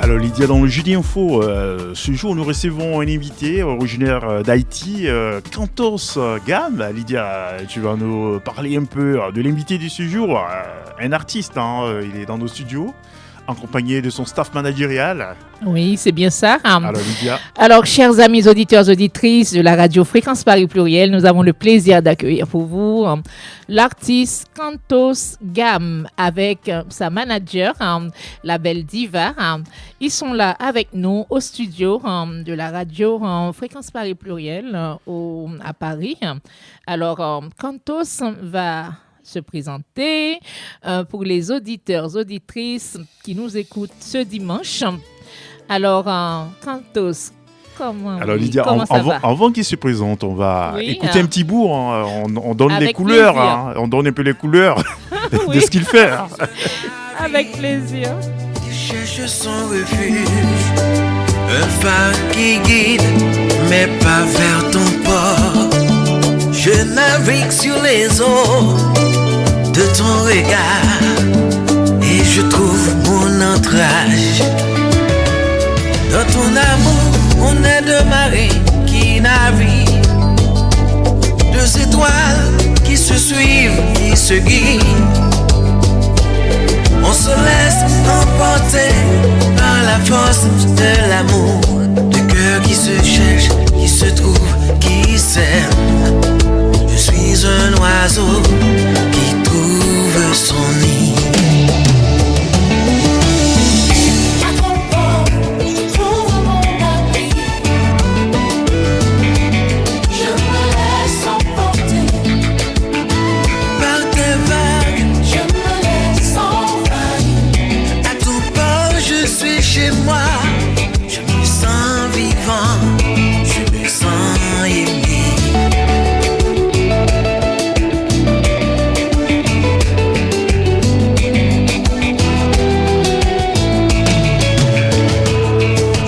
Alors Lydia, dans le Jeudi Info, ce jour nous recevons un invité originaire d'Haïti, Cantos Gam. Lydia, tu vas nous parler un peu de l'invité de ce jour, un artiste, il est dans nos studios, accompagné de son staff managérial. Oui, c'est bien ça. Alors Lydia. Alors, chers amis auditeurs, auditrices de la radio Fréquence Paris Pluriel, nous avons le plaisir d'accueillir pour vous l'artiste Cantos Gam avec sa manager, la belle Diva. Ils sont là avec nous au studio de la radio Fréquence Paris Pluriel à Paris. Alors, Cantos va se présenter pour les auditeurs, auditrices qui nous écoutent ce dimanche. Alors, Cantos, comment Lydia, ça va? avant qu'il se présente, on va écouter un petit bout. On donne avec les couleurs. plaisir. On donne un peu les couleurs de Oui. ce qu'il fait. Avec plaisir. Il cherche son refuge, un phare qui guide, mais pas vers ton port. Je navigue sur les eaux de ton regard et je trouve mon ancrage. Dans ton amour, on est deux marées qui naviguent, deux étoiles qui se suivent, qui se guident. On se laisse emporter par la force de l'amour, de cœur qui se cherche, qui se trouve, qui s'aime. Je suis un oiseau qui trouve son nid. Chez moi, je me sens vivant, je me sens aimé.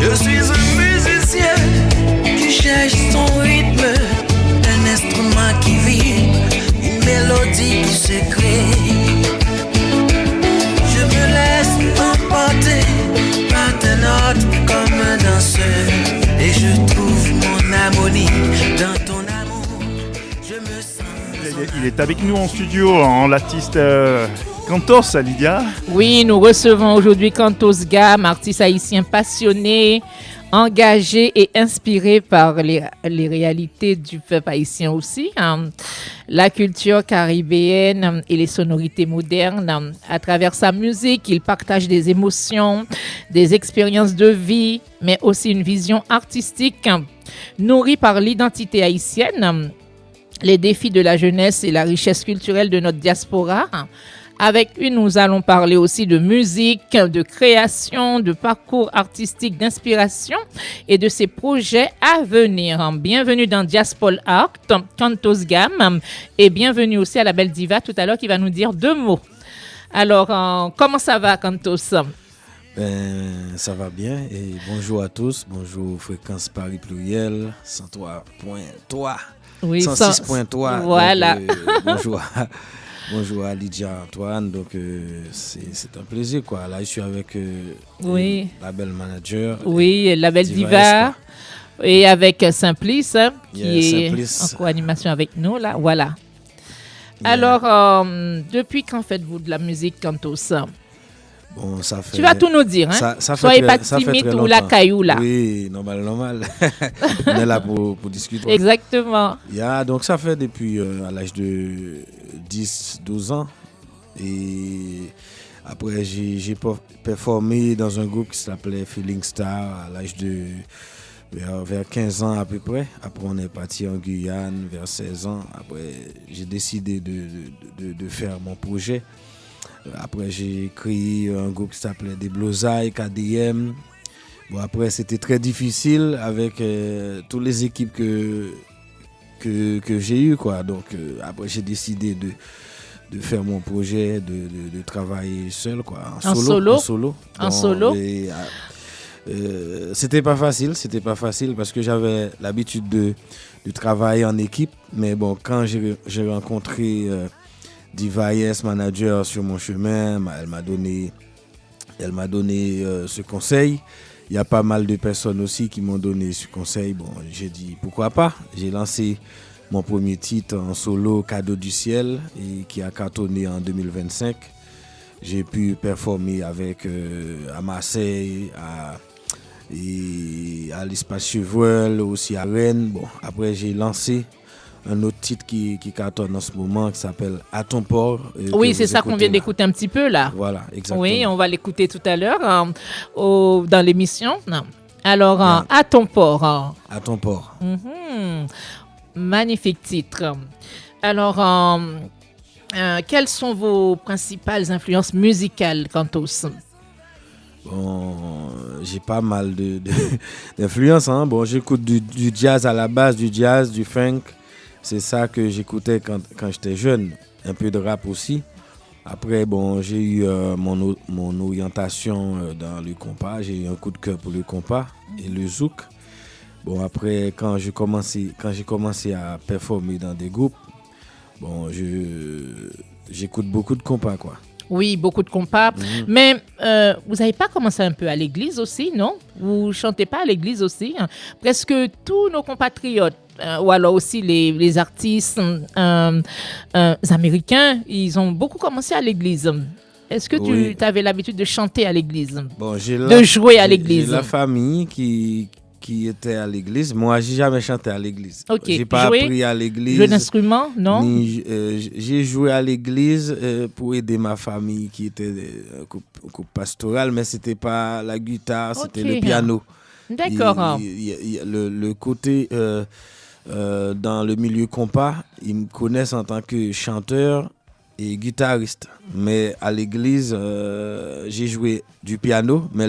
Je suis un musicien qui cherche son rythme, un instrument qui vibre, une mélodie qui se crée. Je me laisse emporter comme un danseur et je trouve mon harmonie dans ton amour. Je me sens. Il est avec nous en studio, l'artiste Cantos, Lydia. Oui, nous recevons aujourd'hui Cantos Gam, artiste haïtien passionné, engagé et inspiré par les réalités du peuple haïtien aussi, la culture caribéenne et les sonorités modernes. À travers sa musique, il partage des émotions, des expériences de vie, mais aussi une vision artistique nourrie par l'identité haïtienne, les défis de la jeunesse et la richesse culturelle de notre diaspora. Avec lui, nous allons parler aussi de musique, de création, de parcours artistique, d'inspiration et de ses projets à venir. Bienvenue dans Diaspol Art, Cantos Gam, et bienvenue aussi à la belle Diva tout à l'heure qui va nous dire deux mots. Alors, comment ça va, Cantos? Ça va bien et bonjour à tous, bonjour Fréquence Paris Pluriel, 103.3, Oui, 106.3. Voilà. Donc, bonjour à Lydia Antoine, donc c'est un plaisir quoi. Là je suis avec la belle manager. Oui, la belle Diva. Et avec Simplice qui est Simplice. en co-animation avec nous là. Voilà. Yeah. Alors, depuis quand faites-vous de la musique, Cantos? Bon, ça fait. Tu vas tout nous dire, hein? Soyez pas timide ou la caillou là. Oui, normal. On est là pour discuter. Exactement. Donc ça fait depuis à l'âge de 10-12 ans. Et après, j'ai performé dans un groupe qui s'appelait Feeling Star à l'âge de vers 15 ans à peu près. Après, on est parti en Guyane vers 16 ans. Après, j'ai décidé de faire mon projet. Après, j'ai créé un groupe qui s'appelait Des Blosailles, KDM. Bon, après, c'était très difficile avec toutes les équipes que j'ai eues, quoi. Donc, après, j'ai décidé de faire mon projet, de travailler seul, quoi. En solo. En solo. C'était pas facile parce que j'avais l'habitude de travailler en équipe. Mais bon, quand j'ai rencontré Diva Yes, manager sur mon chemin, elle m'a donné Elle m'a donné ce conseil. Il y a pas mal de personnes aussi qui m'ont donné ce conseil. Bon, j'ai dit pourquoi pas. J'ai lancé mon premier titre en solo, Cadeau du ciel, et qui a cartonné en 2025. J'ai pu performer avec à Marseille, et à l'Espace Chevreul, aussi à Rennes. Bon, après j'ai lancé un autre titre qui cartonne en ce moment qui s'appelle À ton port. Oui, c'est ça qu'on vient d'écouter un petit peu là. Voilà, exactement. Oui, on va l'écouter tout à l'heure dans l'émission. Alors, À ton port. À ton port. Magnifique titre. Alors, quelles sont vos principales influences musicales, Kantos? Bon, j'ai pas mal d'influences. Hein. Bon, j'écoute du jazz à la base, du jazz, du funk. C'est ça que j'écoutais quand j'étais jeune. Un peu de rap aussi. Après, bon, j'ai eu mon orientation dans le compas. J'ai eu un coup de cœur pour le compas et le zouk. Bon, après, quand j'ai commencé à performer dans des groupes, bon, j'écoute beaucoup de compas, quoi. Oui, beaucoup de compas. Mais vous n'avez pas commencé un peu à l'église aussi, non? Vous chantez pas à l'église aussi? Presque tous nos compatriotes, ou alors aussi les artistes américains, ils ont beaucoup commencé à l'église. Est-ce que tu avais l'habitude de chanter à l'église? Bon, de jouer à l'église? J'ai la famille qui était à l'église. Moi, j'ai jamais chanté à l'église. Ok. J'ai pas appris à l'église. Jouer d'instrument, non? J'ai joué à l'église pour aider ma famille qui était un couple pastoral, mais c'était pas la guitare, c'était le piano. D'accord. Le côté dans le milieu compas, ils me connaissent en tant que chanteur et guitariste. Mais à l'église, j'ai joué du piano, mais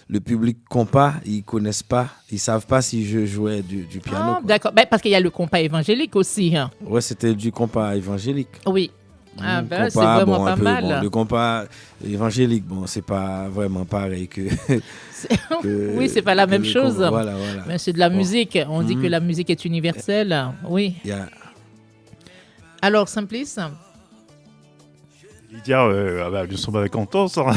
le public compas, ils connaissent pas, ils savent pas si je jouais du piano. Ah, d'accord, parce qu'il y a le compas évangélique aussi. Hein. Ouais, c'était du compas évangélique. Oui. Compas, c'est vraiment pas mal. Bon, le compas évangélique, bon, c'est pas vraiment pareil que. Oui, c'est pas la même chose. Voilà. Mais c'est de la musique. On dit que la musique est universelle. Oui. Yeah. Alors, Simplice. Lydia, nous sommes avec Kantos. Hein.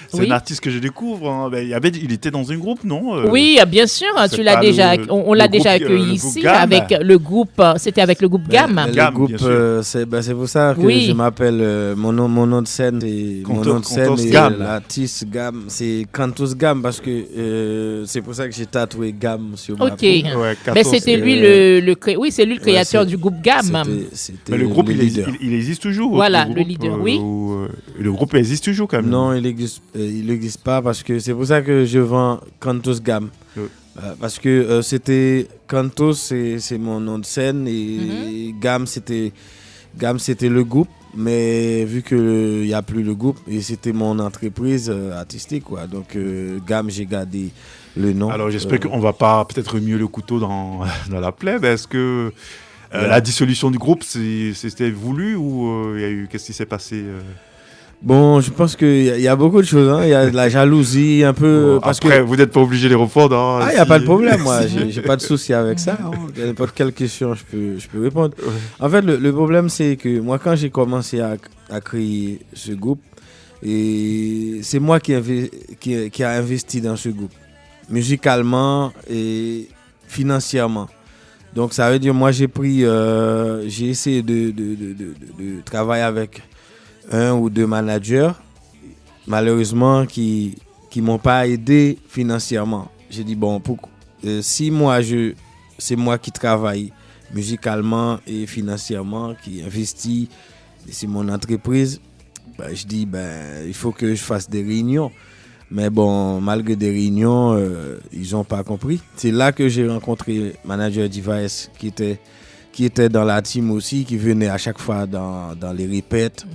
C'est un artiste que je découvre. Hein. Il était dans un groupe, non? Oui, bien sûr. Tu l'as déjà. On l'a déjà accueilli ici avec le groupe. C'était avec le groupe GAM. Le groupe, c'est pour ça que je m'appelle. Mon nom de scène, c'est l'artiste GAM. C'est Kantos GAM parce que c'est pour ça que j'ai tatoué GAM sur ma peau. Mais c'était lui oui, c'est lui le créateur du groupe GAM. Mais le groupe, il existe toujours. Voilà, le leader. Oui. Le groupe existe toujours quand même. Non, il n'existe pas parce que c'est pour ça que je vends Kantos GAM. Parce que c'était Kantos, c'est mon nom de scène et GAM c'était le groupe, mais vu qu'il n'y a plus le groupe et c'était mon entreprise artistique quoi. Donc GAM, j'ai gardé le nom. Alors j'espère qu'on va pas peut-être remuer le couteau dans la plaie. Est-ce que la dissolution du groupe, c'était voulu ou qu'est-ce qui s'est passé Bon, je pense qu'il y a beaucoup de choses. Hein. Il y a de la jalousie, un peu. Parce après, vous n'êtes pas obligé de les répondre. Hein, il n'y a pas de problème, moi. J'ai pas de souci avec ça. Hein. N'importe quelle question, je peux répondre. En fait, le problème, c'est que moi, quand j'ai commencé à créer ce groupe, et c'est moi qui a investi dans ce groupe, musicalement et financièrement. Donc, ça veut dire, moi, j'ai essayé de travailler avec un ou deux managers, malheureusement, qui m'ont pas aidé financièrement. J'ai dit, bon, si c'est moi qui travaille musicalement et financièrement, qui investit, c'est mon entreprise, je dis, il faut que je fasse des réunions. Mais bon, malgré des réunions, ils n'ont pas compris. C'est là que j'ai rencontré le manager Device qui était dans la team aussi, qui venait à chaque fois dans les répètes.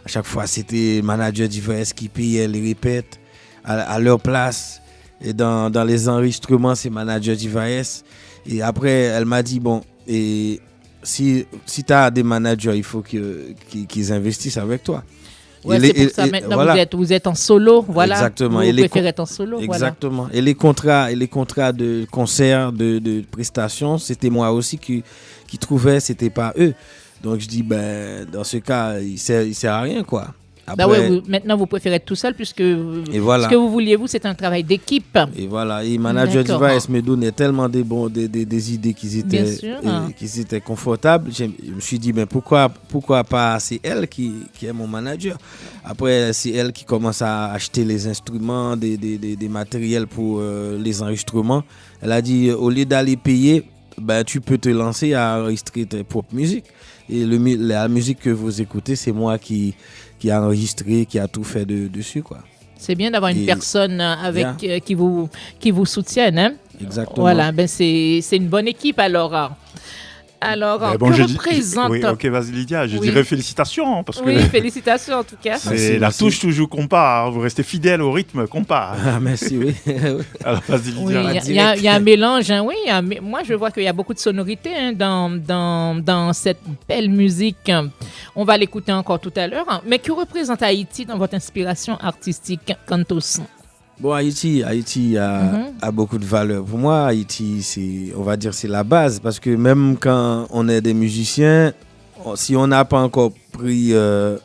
À chaque fois, c'était manager Device qui payait les répètes à leur place. Et dans les enregistrements, c'est manager Device. Et après, elle m'a dit, bon, et si tu as des managers, il faut qu'ils investissent avec toi. Ouais, c'est pour ça maintenant voilà. vous êtes en solo, voilà. Exactement. Vous préférez être en solo, exactement. Voilà. Et les contrats de concert, de prestations, c'était moi aussi qui trouvais, c'était pas eux. Donc je dis dans ce cas, il sert à rien quoi. Bah ouais, maintenant vous préférez être tout seul puisque Et voilà. ce que vous vouliez, vous, c'est un travail d'équipe. Et voilà, et Manager D'accord. Device me donnait tellement des idées Bien sûr. qui étaient confortables. Je me suis dit, ben pourquoi pas, c'est elle qui est mon manager. Après, c'est elle qui commence à acheter les instruments, des matériels pour les enregistrements. Elle a dit, au lieu d'aller payer, ben, tu peux te lancer à enregistrer tes propres musiques. Et la musique que vous écoutez, c'est moi qui a enregistré, qui a tout fait dessus, quoi. C'est bien d'avoir une Et- personne qui vous soutienne. Hein? Exactement. Voilà, ben c'est une bonne équipe alors. Alors, Bon, que je représente... Oui, ok, vas-y Lydia, je Oui. dirais félicitations, parce que Oui, félicitations en tout cas. c'est Merci, la merci. touche toujours compas, hein, vous restez fidèle au rythme compas. Ah, merci, oui. Alors vas-y Oui, Lydia. il y a un mélange. Hein, oui, moi, je vois qu'il y a beaucoup de sonorités hein, dans cette belle musique. On va l'écouter encore tout à l'heure. Mais que représente Haïti dans votre inspiration artistique, Cantos? Bon, Haïti a beaucoup de valeur. Pour moi, Haïti, on va dire, c'est la base. Parce que même quand on est des musiciens, si on n'a pas encore pris le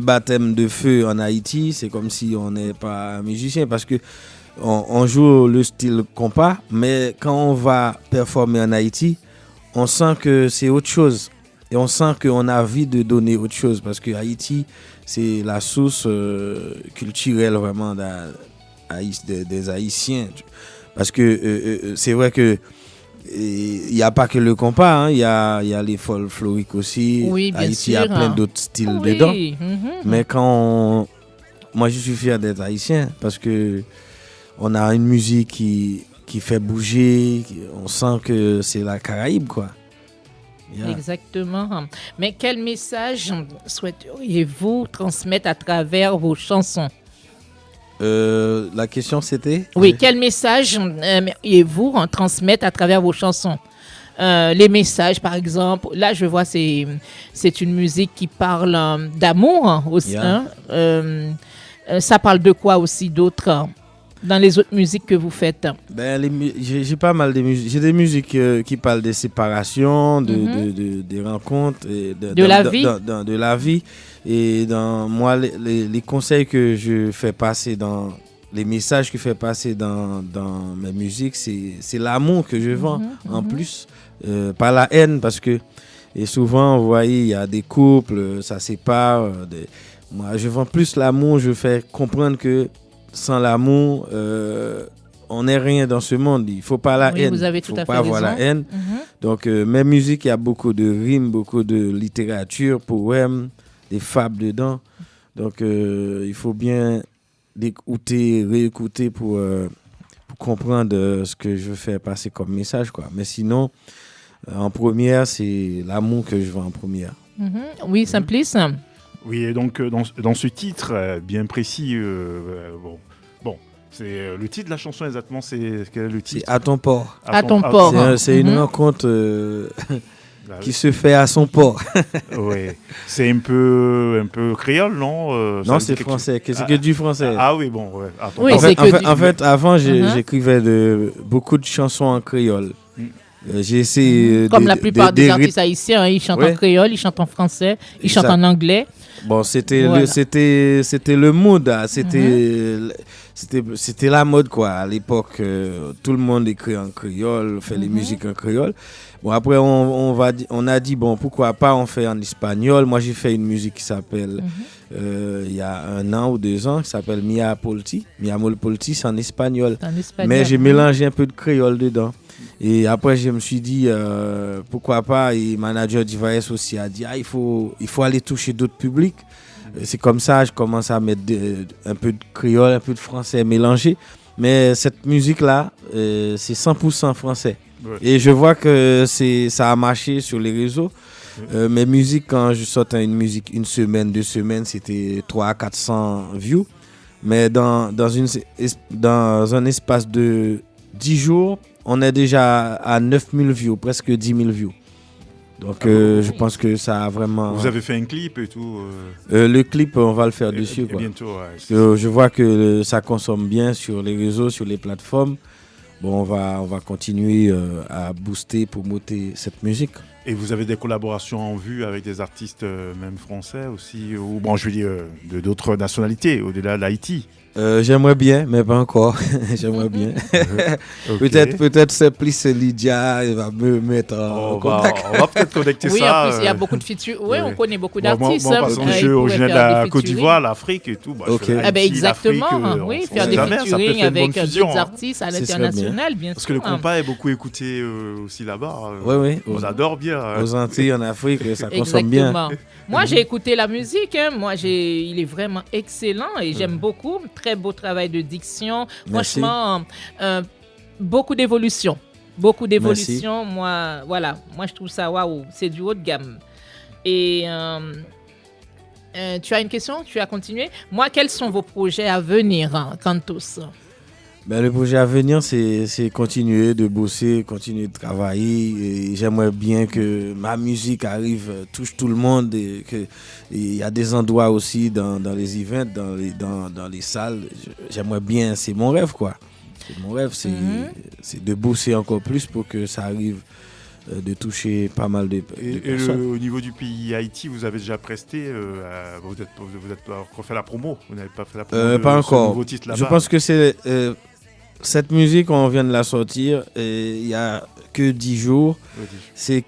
baptême de feu en Haïti, c'est comme si on n'est pas un musicien. Parce que on joue le style compas, mais quand on va performer en Haïti, on sent que c'est autre chose. Et on sent qu'on a envie de donner autre chose. Parce que Haïti, c'est la source culturelle vraiment des Haïtiens. Parce que c'est vrai que il n'y a pas que le compas, hein. Il y a les folkloriques aussi. Oui, bien Haïti, il y a sûr. plein d'autres styles Oui. dedans. Mhm. Mais moi, je suis fier d'être haïtien parce que on a une musique qui fait bouger. On sent que c'est la Caraïbe, quoi. Yeah. Exactement. Mais quel message souhaiteriez-vous transmettre à travers vos chansons? La question, c'était? Oui, quel message aimeriez-vous transmettre à travers vos chansons? Les messages, par exemple, là, je vois, c'est une musique qui parle d'amour hein, aussi. Yeah. Hein. Ça parle de quoi aussi d'autre dans les autres musiques que vous faites? J'ai pas mal de musiques. J'ai des musiques qui parlent des séparations, des rencontres, et De la vie. de la vie. Et dans moi, les conseils que je fais passer les messages que je fais passer dans mes musiques, c'est l'amour que je vends en plus, pas la haine, parce que et souvent, vous voyez, il y a des couples, ça sépare. Moi, je vends plus l'amour, je fais comprendre que sans l'amour, on n'est rien dans ce monde. Il ne faut pas la Oui, haine. vous avez Il tout ne faut à pas fait avoir la raison. haine. Donc, mes musiques, il y a beaucoup de rimes, beaucoup de littérature, poèmes, des fables dedans. Donc, il faut bien l'écouter, réécouter pour comprendre ce que je veux faire passer comme message, quoi. Mais sinon, en première, c'est l'amour que je vends en première. Oui, Simplice. Oui, et donc dans ce titre bien précis, bon, c'est le titre de la chanson exactement, c'est quel est le C'est titre? à ton port. À ton port. C'est une rencontre Bah qui se fait à son port. oui. C'est un peu créole, non? Ça Non, me dit c'est quelque français. chose. C'est que du français. Ah oui, bon, ouais. Attends, Oui, en, c'est fait, que en fait, avant, Mhm. j'écrivais beaucoup de chansons en créole. J'ai essayé Comme la plupart des rythmes. artistes haïtiens, hein, ils chantent en Ouais. créole, ils chantent en français, ils Exact. chantent en anglais. Bon, c'était Voilà. c'était le mood, hein. C'était la mode, quoi. À l'époque, tout le monde écrit en créole, fait les musiques en créole. Bon, après, on a dit, bon, pourquoi pas on fait en espagnol. Moi, j'ai fait une musique qui s'appelle, il y a 1 an ou 2 ans, qui s'appelle Mia Polti. Mia Polti, c'est en espagnol. En espagnol. Mais j'ai mélangé un peu de créole dedans. Et après, je me suis dit, pourquoi pas. Et Manager Device aussi a dit, il faut aller toucher d'autres publics. Et c'est comme ça, je commence à mettre un peu de créole, un peu de français mélangé. Mais cette musique-là, c'est 100% français. Ouais. Et je vois que ça a marché sur les réseaux. Mes musiques, quand je sortais une musique 1 semaine, 2 semaines, c'était 300 à 400 views. Mais dans un espace de 10 jours, on est déjà à 9000 views, presque 10 000 views. Donc je pense que ça a vraiment... Vous avez fait un clip et tout le clip, on va le faire dessus, quoi. bientôt, ouais. Je vois que ça consomme bien sur les réseaux, sur les plateformes. Bon, on va continuer à booster, promoter cette musique. Et vous avez des collaborations en vue avec des artistes même français aussi, ou bon, je veux dire de d'autres nationalités au-delà de l'Haïti. J'aimerais bien, mais pas encore. J'aimerais bien. Ok. Peut-être c'est plus Lydia, il va me mettre en contact. On va peut-être connecter Oui, ça. en plus, il y a beaucoup de features. Oui, on connaît beaucoup d'artistes. Moi, parce que je suis originaire de la Côte d'Ivoire, l'Afrique et tout. Bah, Ok. je fais Ah ben l'Haïti, exactement, l'Afrique, oui, on faire sait des jamais, ça peut featuring faire une bonne avec fusion, d'autres hein. artistes à Ce serait l'international, bien sûr. Parce que le compas est beaucoup écouté aussi là-bas. Oui. On adore bien. Aux Antilles, en Afrique, ça consomme bien. Exactement. Moi, j'ai écouté la musique. Il est vraiment excellent et j'aime beaucoup. Très beau travail de diction. Merci. Franchement, beaucoup d'évolution. Beaucoup d'évolution. Moi, je trouve ça waouh. C'est du haut de gamme. Et tu as une question? Tu as continué? Moi, quels sont vos projets à venir, Cantos? Le projet à venir, c'est continuer de bosser, continuer de travailler. Et j'aimerais bien que ma musique arrive, touche tout le monde. Et il y a des endroits aussi dans les events, dans les salles. J'aimerais bien, c'est mon rêve, quoi. C'est mon rêve, c'est de bosser encore plus pour que ça arrive de toucher pas mal de personnes. Au niveau du pays Haïti, vous avez déjà presté, vous êtes pas encore fait la promo, vous n'avez pas fait la promo Pas de encore. ce nouveau titre là-bas. Je pense que c'est cette musique, on vient de la sortir il y a que 10 jours. C'est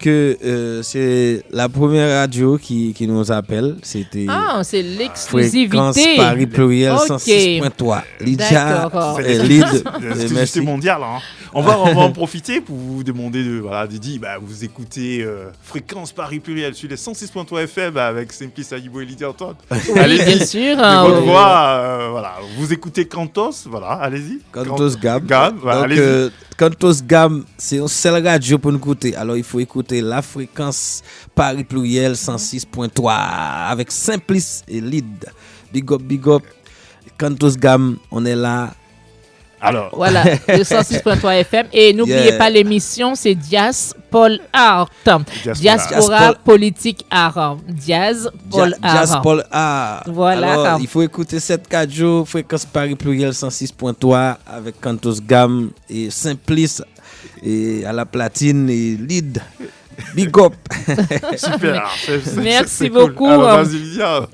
la première radio qui nous appelle. C'était C'est Fréquence l'exclusivité. Paris Pluriel Ok. 106.3. Lydia D'accord. C'est lead. l'exclusivité mondiale. Hein. On va en profiter pour vous demander de dire, vous écoutez Fréquence Paris Pluriel sur les 106.3 FM avec Simplice Ayibo et Lydia Antoine. Oui, Allez-y. bien sûr. De votre voix, vous écoutez Cantos, allez-y. Cantos Gam. Voilà, Donc, allez-y. Cantos Gam, c'est une seule radio pour nous écouter. Alors, il faut écouter la fréquence Paris Pluriel 106.3 avec Simplice et Lead. Big up. Cantos Gam, on est là. Alors, Voilà, le 106.3 FM. Et n'oubliez pas l'émission, c'est Dias Paul Art. Diaspora Politique Art. Dias Paul Art. Dias Paul Art. Voilà. Alors, il faut écouter cette radio, fréquence Paris Pluriel 106.3 avec Cantos Gam et Simplice et à la platine et Lead. Big up. super. Merci cool. beaucoup. Alors, vas-y, Lydia.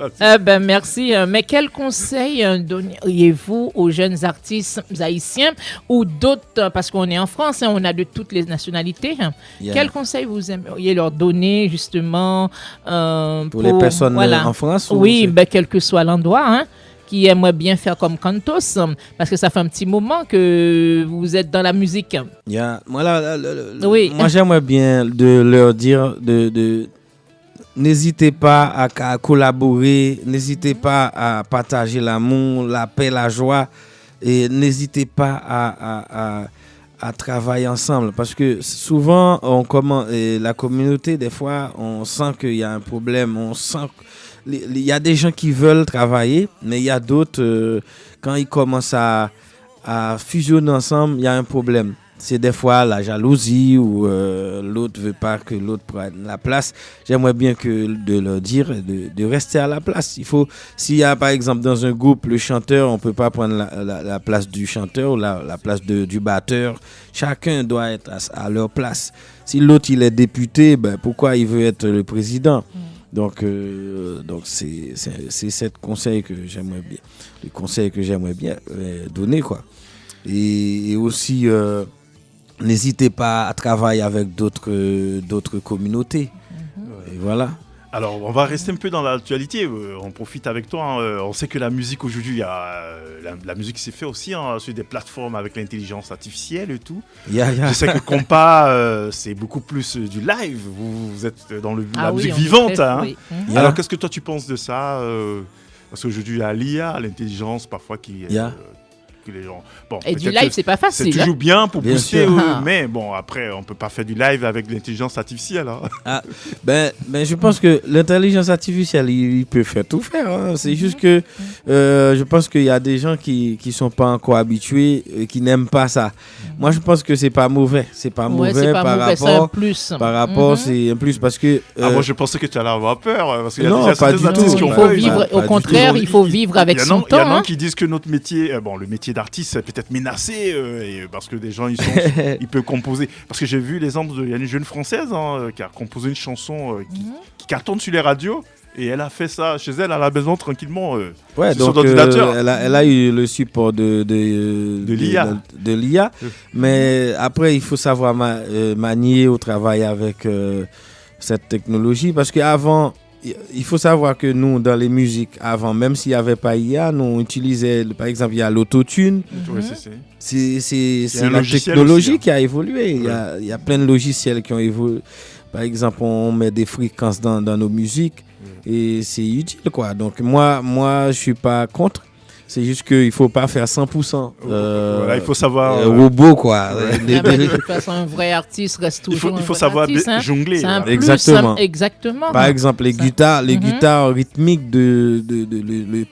Merci. Mais quel conseil donneriez-vous aux jeunes artistes haïtiens ou d'autres, parce qu'on est en France, on a de toutes les nationalités. Yeah. Quel conseil vous aimeriez leur donner justement Pour les personnes en France? Oui, quel que soit l'endroit, qui aimeraient bien faire comme Cantos, parce que ça fait un petit moment que vous êtes dans la musique. Moi, j'aimerais bien de leur dire n'hésitez pas à collaborer, n'hésitez pas à partager l'amour, la paix, la joie, et n'hésitez pas à travailler ensemble, parce que souvent la communauté, des fois on sent qu'il y a un problème, on sent il y a des gens qui veulent travailler, mais il y a d'autres, quand ils commencent à fusionner ensemble, il y a un problème. C'est des fois la jalousie ou l'autre veut pas que l'autre prenne la place. J'aimerais bien de leur dire de rester à la place. S'il y a par exemple dans un groupe le chanteur, on peut pas prendre la place du chanteur ou la place du batteur. Chacun doit être à leur place. Si l'autre il est député, pourquoi il veut être le président? Donc c'est ce conseil que j'aimerais bien, le conseil que j'aimerais bien donner, quoi. Et aussi n'hésitez pas à travailler avec d'autres communautés. Et voilà. Alors, on va rester un peu dans l'actualité. On profite avec toi. On sait que la musique aujourd'hui, il y a la musique s'est fait aussi sur des plateformes avec l'intelligence artificielle et tout. Je sais que compas, c'est beaucoup plus du live. Vous êtes dans la musique vivante. Oui. Alors, qu'est-ce que toi tu penses de ça? Parce qu'aujourd'hui, il y a l'IA, l'intelligence parfois qui que les gens... Bon, et du live, c'est pas facile. C'est toujours bien pour booster, mais bon, après, on peut pas faire du live avec l'intelligence artificielle. Je pense que l'intelligence artificielle, il peut tout faire. C'est juste que je pense qu'il y a des gens qui sont pas encore habitués, qui n'aiment pas ça. Moi, je pense que c'est pas mauvais. C'est pas mauvais par rapport... C'est un plus. Par rapport, c'est un plus parce que... moi, je pensais que tu allais avoir peur. Parce qu'il y a non, déjà pas du tout. Il faut vivre, au contraire, il faut vivre avec son temps. Il y en a qui disent que notre métier, le métier métier d'artiste est peut-être menacé parce que des gens ils peuvent composer. Parce que j'ai vu l'exemple il y a une jeune française qui a composé une chanson qui cartonne sur les radios. Et elle a fait ça chez elle à la maison tranquillement sur son ordinateur. Elle a eu le support de l'IA. Mais après, il faut savoir manier au travail avec cette technologie. Parce qu'avant, il faut savoir que nous, dans les musiques, avant, même s'il n'y avait pas IA, nous on utilisait, par exemple, il y a l'autotune. C'est la technologie qui a évolué. Il y a plein de logiciels qui ont évolué. Par exemple, on met des fréquences dans nos musiques. Et c'est utile, quoi. Donc, moi, je suis pas contre. C'est juste qu'il faut pas faire 100%. Voilà, il faut savoir. Robot, quoi. De toute façon, un vrai artiste reste toujours. Il faut savoir artiste, jongler. Exactement. Exactement. Par exemple, les guitares rythmiques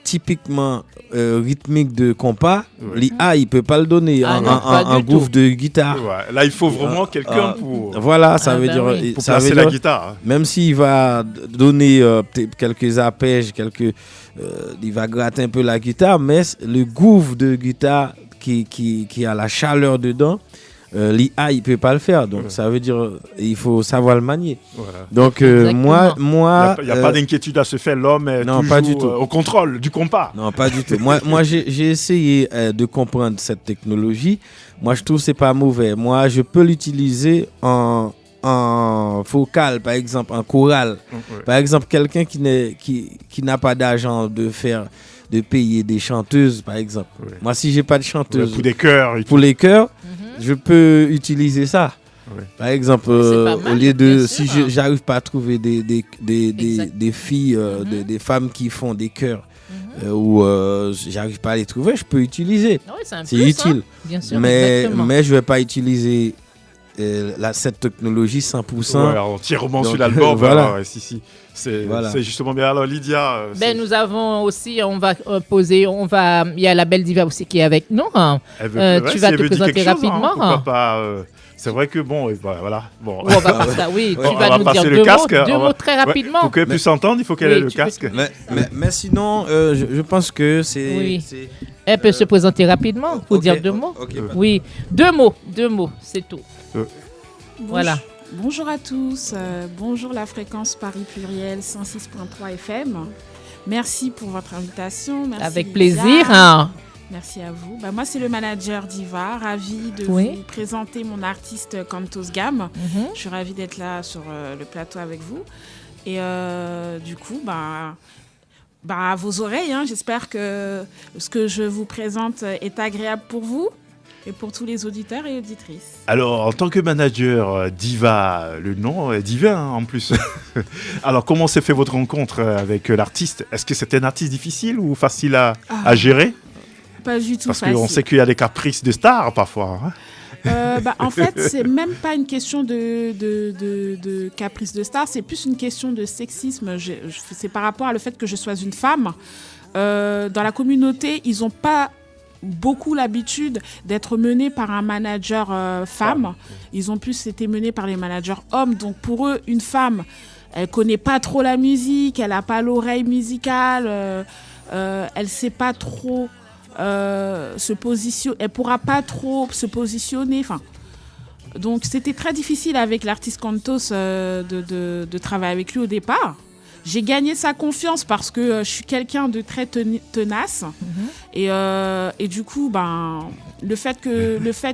typiquement rythmique de compas, l'IA, il peut pas le donner en groove de guitare. Ouais. Là, il faut vraiment quelqu'un pour. Voilà, ça veut dire. Pour placer la guitare. Même s'il va donner quelques arpèges, il va gratter un peu la guitare, mais le groove de guitare qui a la chaleur dedans, l'IA il peut pas le faire. Donc ça veut dire il faut savoir le manier. Voilà. Donc moi il y a pas d'inquiétude à se faire, l'homme est toujours pas du tout. Au contrôle du compas. Non, pas du tout. moi j'ai essayé de comprendre cette technologie. Moi je trouve que c'est pas mauvais. Moi je peux l'utiliser en vocal, par exemple, en chorale. Par exemple, quelqu'un qui n'a pas d'argent de payer des chanteuses, par exemple. Moi, si j'ai pas de chanteuse pour les chœurs, je peux utiliser ça. Par exemple, au lieu de si j'arrive pas à trouver des filles, des femmes qui font des chœurs, ou j'arrive pas à les trouver, je peux utiliser. C'est utile. Bien sûr, mais je vais pas utiliser cette technologie 100%. On tire au sur l'album. Voilà. C'est justement bien. Alors Lydia. Nous avons aussi, il y a la belle diva aussi qui est avec nous. Tu vas te présenter rapidement. C'est vrai que voilà. Bon. On va faire ça, oui. Tu vas nous dire deux mots très rapidement. Pour qu'elle puisse entendre, il faut qu'elle ait le casque. Mais sinon, je pense que c'est... Oui. Elle peut se présenter rapidement pour dire deux mots. Oui, deux mots, c'est tout. Voilà. Bonjour à tous, bonjour la fréquence Paris Pluriel 106.3 FM. Merci pour votre invitation. Merci avec plaisir. Merci à vous. Moi, c'est le manager Diva, ravie de vous présenter mon artiste Cantos Gam. Je suis ravie d'être là sur le plateau avec vous. Et du coup, à vos oreilles, j'espère que ce que je vous présente est agréable pour vous. Et pour tous les auditeurs et auditrices. Alors, en tant que manager Diva, le nom est divin en plus. Alors, comment s'est fait votre rencontre avec l'artiste ? Est-ce que c'était un artiste difficile ou facile à gérer ? Pas du tout Parce facile. qu'on sait qu'il y a des caprices de stars parfois. En fait, c'est même pas une question de caprice de star, c'est plus une question de sexisme. C'est par rapport à le fait que je sois une femme. Dans la communauté, ils n'ont pas beaucoup l'habitude d'être menés par un manager femme. Ils ont plus été menés par les managers hommes. Donc pour eux, une femme, elle connaît pas trop la musique, elle a pas l'oreille musicale, elle sait pas trop se positionner, elle pourra pas trop se positionner. Donc c'était très difficile avec l'artiste Cantos de travailler avec lui au départ. J'ai gagné sa confiance parce que je suis quelqu'un de très tenace. Et du coup, le fait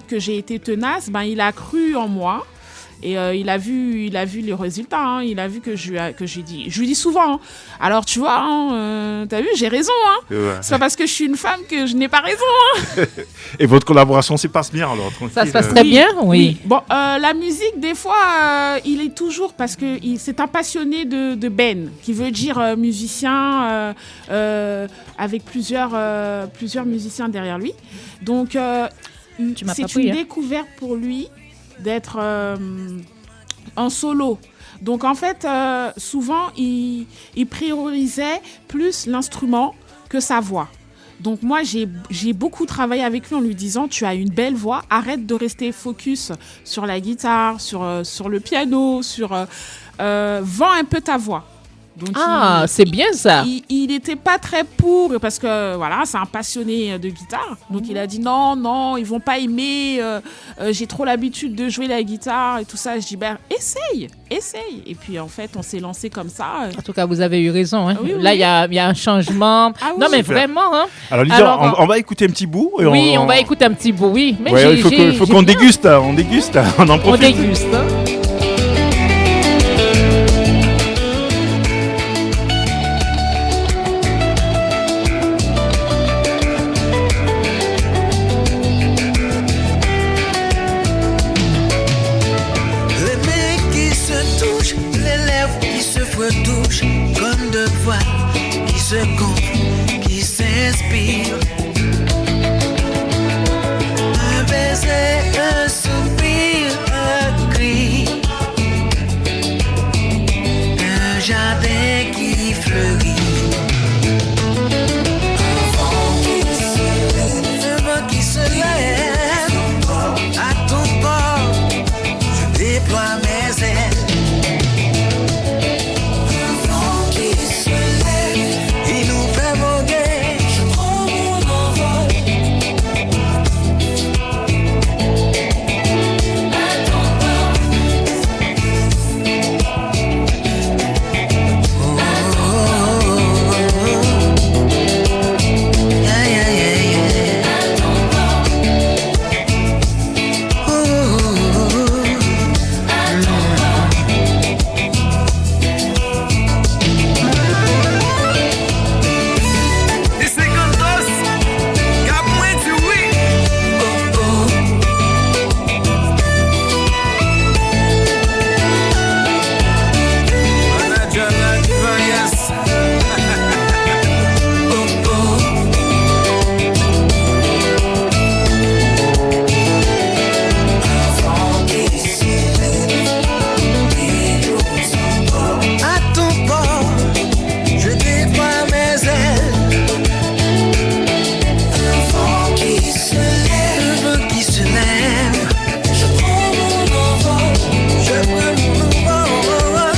que j'ai été tenace, il a cru en moi. Et il a vu les résultats. Il a vu que je lui dis souvent. Alors tu vois, t'as vu, j'ai raison. C'est pas parce que je suis une femme que je n'ai pas raison. Et votre collaboration se passe bien alors, tranquille. Ça se passe très bien, oui. Bon, la musique, des fois, il est toujours parce que c'est un passionné de Ben, qui veut dire musicien avec plusieurs musiciens derrière lui. Donc c'est une découverte pour lui d'être en solo. Donc en fait, souvent, il priorisait plus l'instrument que sa voix. Donc moi, j'ai beaucoup travaillé avec lui en lui disant « Tu as une belle voix, arrête de rester focus sur la guitare, sur le piano, vends un peu ta voix. » Donc, C'est bien ça. il n'était pas très pour parce que voilà, c'est un passionné de guitare. Donc il a dit non, ils vont pas aimer. J'ai trop l'habitude de jouer la guitare et tout ça. Je dis essaye. Et puis en fait, on s'est lancé comme ça. En tout cas, vous avez eu raison. Hein. Oui. Là, il y a un changement. Ah oui, non, mais super. vraiment. Hein. Alors, Lydia, Alors, on va écouter un petit bout. Et Oui, on va écouter un petit bout. Oui, mais Ouais, il faut j'ai qu'on bien- déguste. On déguste. On en On profite. déguste. Hein. Les mains qui se touchent, les lèvres qui se retouchent, comme deux voiles qui se gonflent, qui s'inspirent. Un baiser, un soupir, un cri. Un jardin qui fleurit. Un vent qui se lève à ton bord. Je déploie mes ailes. Un vent qui se lève, il nous fait voguer. Je prends mon envol. À ton bord. Oh, oh, oh, oh. Yeah, yeah, yeah, yeah. À ton bord. Oh, oh, oh, oh. Et c'est Cantos qui a moins dit oui. Oh, oh. Manager la Diva, oh, oh. À ton bord, je déploie mes ailes. Un vent qui se lève, je prends mon envol. Je prends mon envol.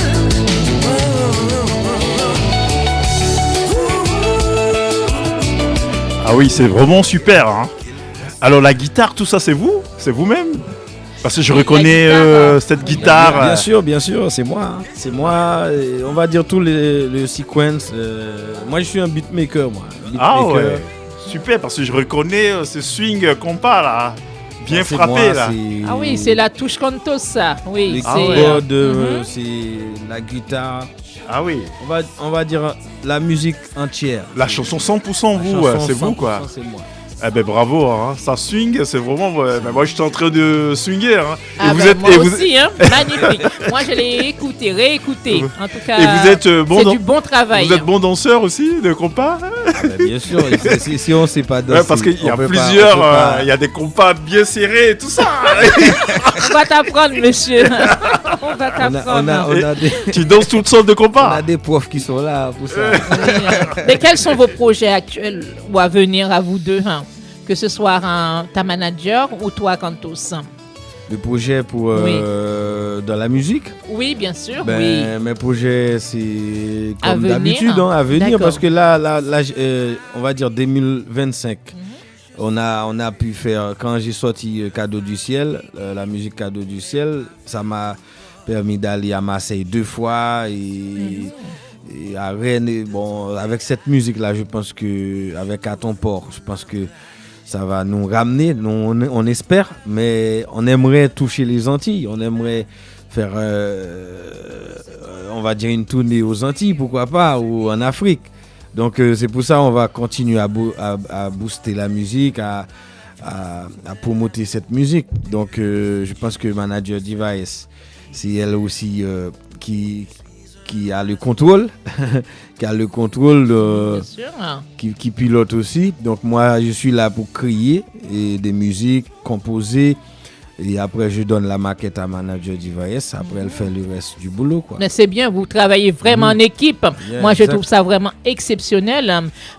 Ah oui, c'est vraiment super. Hein. Alors, la guitare, tout ça, c'est vous? C'est vous-même? Parce que je Oui, la reconnais guitare. cette guitare. Bien sûr, c'est moi. Hein. C'est moi. On va dire tout le sequence. Moi, je suis un beatmaker, moi. Ah Beatmaker. ouais. Super, parce que je reconnais ce swing compas là. Bien C'est frappé moi, là. Ah oui, c'est la touche cantos, ça. Oui, Les c'est. keyboards, Mhm. c'est la guitare. Ah oui. On va dire la musique entière. La chanson 100% La vous, chanson c'est vous 100%, quoi. C'est moi. Eh ben bravo, hein. Ça swing, c'est vraiment. Ben, moi je suis en train de swinger. Hein. Ah vous ben, êtes, moi et vous, aussi, hein. Magnifique. Moi, je l'ai écouté, réécouté. En tout cas, et vous êtes bon c'est dans- du bon travail. vous êtes bon danseur aussi de compas. Bien sûr, si on ne sait pas danser, Ouais, parce qu'il y a on peut pas- plusieurs, on peut pas- il y a des compas bien serrés et tout ça. On va t'apprendre, monsieur. On va on t'apprendre. a des, Tu danses toutes sortes de on compas. a des profs qui sont là pour ça. Mais quels sont vos projets actuels ou à venir à vous deux, hein? Que ce soit ta manager ou toi, Cantos? Le projet pour dans la musique. Oui, bien sûr, Ben, oui. mes projets, c'est À comme venir. d'habitude, hein, à venir, D'accord. parce que là, on va dire 2025, on a pu faire, quand j'ai sorti Cadeau du ciel, la musique Cadeau du ciel, ça m'a permis d'aller à Marseille 2 fois et à Rennes. Et bon, avec cette musique-là, je pense que, avec À ton port, je pense que ça va nous ramener, on espère, mais on aimerait toucher les Antilles, on aimerait faire, on va dire, une tournée aux Antilles, pourquoi pas, ou en Afrique. Donc c'est pour ça qu'on va continuer à booster la musique, à promouvoir cette musique. Donc je pense que Manager Device, c'est elle aussi qui a le contrôle, qui a le contrôle, Bien sûr. qui pilote aussi. Donc moi, je suis là pour créer des musiques, composer. Et après, je donne la maquette à Manager Device. Après, elle fait le reste du boulot, quoi. Mais c'est bien, vous travaillez vraiment en équipe. Yeah, Moi, je exact. trouve ça vraiment exceptionnel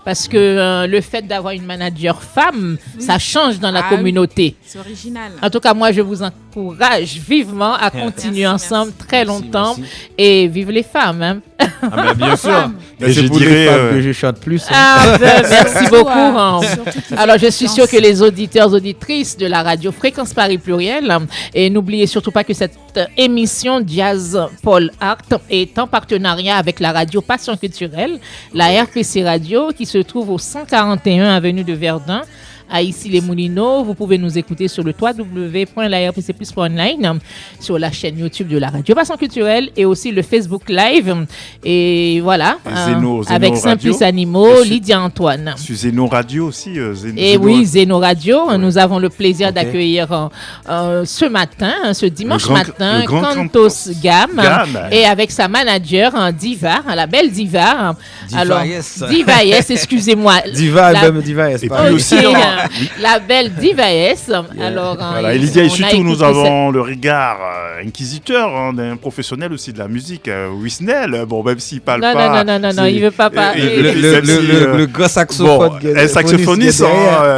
parce que le fait d'avoir une manager femme, ça change dans la Ah oui. communauté. C'est original. En tout cas, moi, je vous encourage vivement à continuer ensemble très longtemps. Merci. Et vive les femmes. Hein. Ah ben, bien sûr. Et C'est je pour les dirais, femmes que je chante plus. hein. Ah, ben, merci beaucoup. hein. Surtout qu'il Alors, je fait suis confiance. sûre que les auditeurs, auditrices de la radio Fréquence Paris Pluriel, et n'oubliez surtout pas que cette émission Jazz Paul Art est en partenariat avec la radio Passion Culturelle, la RPC Radio, qui se trouve au 141 avenue de Verdun, à Issy-les-Moulineaux. Vous pouvez nous écouter sur le www.larpcplus.online, sur la chaîne YouTube de la radio Passion Culturelle et aussi le Facebook Live. Et voilà, Zeno avec Radio. Simplice Animaux, Bien sûr. Lydia Antoine. Sur Zeno Radio aussi. Et oui, Zeno Radio, nous avons le plaisir Ok. d'accueillir ce matin, ce dimanche grand- matin, le grand Cantos Gam, Gam. et avec sa manager, Diva, la belle Diva. Diva, Alors, yes. Diva yes, excusez-moi. Diva, La- album Diva, c'est Et pas puis Ok, aussi, la belle Diva S. Alors, Voilà, et Lydia, et on a surtout, nous écouté avons le regard inquisiteur d'un professionnel aussi de la musique, Wisnel. Bon, même s'il parle Non, pas. non, c'est- il veut pas parler. et le, puis, le, même si, le gros saxophone. Bon, un saxophoniste,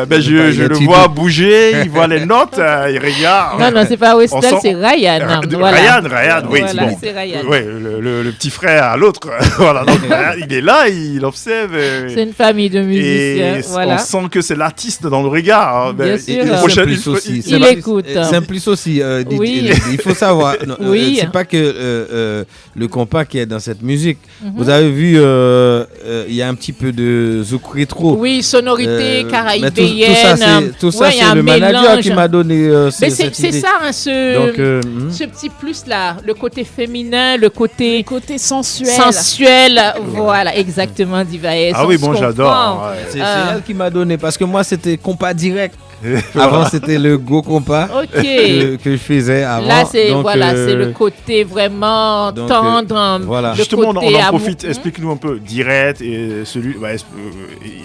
ben, je le vois bouger, il voit les notes, il regarde. Non, non, c'est pas Westel, sent- c'est Ryan. Voilà. Ryan, oui, Voilà, bon. c'est Ryan. Ouais, le petit frère à l'autre. Voilà, donc, Ryan, il est là, il observe. C'est une famille de musiciens. Et Voilà. on sent que c'est l'artiste dans le regard. hein. Bien Ben, sûr. et Et prochaine- Simplice aussi. Il écoute. Simplice aussi. Oui. Il faut savoir. Non, Oui. c'est pas que le compas qui est dans cette musique. Mhm. Vous avez vu, il y a un petit peu de zouk rétro. Oui, sonorité Mais tout caribéenne. tout ça, Ouais, il y a c'est un le manager mélange. qui m'a donné Mais cette c'est idée. ça, hein, Donc, ce petit plus-là, le côté féminin, le côté Côté sensuel. sensuel. Voilà, exactement, Diva S. Ah On oui, se bon, comprend. j'adore. ouais. c'est Ah. elle qui m'a donné parce que moi c'était compas direct. Avant c'était le go compas Ok. que je faisais avant. Là, c'est Donc, voilà, c'est le côté vraiment donc, tendre. voilà. le Justement, on côté en amour- profite. Explique-nous un peu. Direct et celui.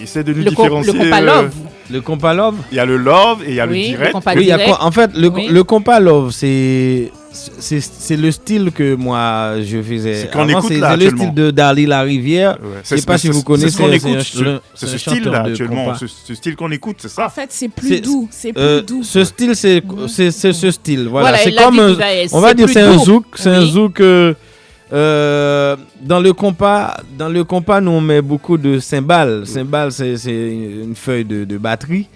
Essaie de nous Le différencier. compas love. le compas love. Il y a le love et il y a Oui, le le direct. compas Oui, il y a direct. quoi En fait, Oui. le compas love, c'est le style que moi je faisais. C'est qu'on Avant, écoute c'est là, le actuellement. style de Darly La Rivière. Ouais, Je sais pas si vous C'est ce connaissez. qu'on c'est écoute. un- C'est c'est ce un style chanteur là de actuellement. compas. Ce style qu'on écoute, c'est En ça. fait, c'est plus C'est- doux. C'est plus doux. Ce style, c'est ce style. Voilà, Voilà, c'est il l'a comme dit, un- Diva S, on va dire plus c'est un doux. zouk, c'est un Oui. zouk. Dans le compas, nous on met beaucoup de cymbales. Cymbales, c'est une feuille de batterie.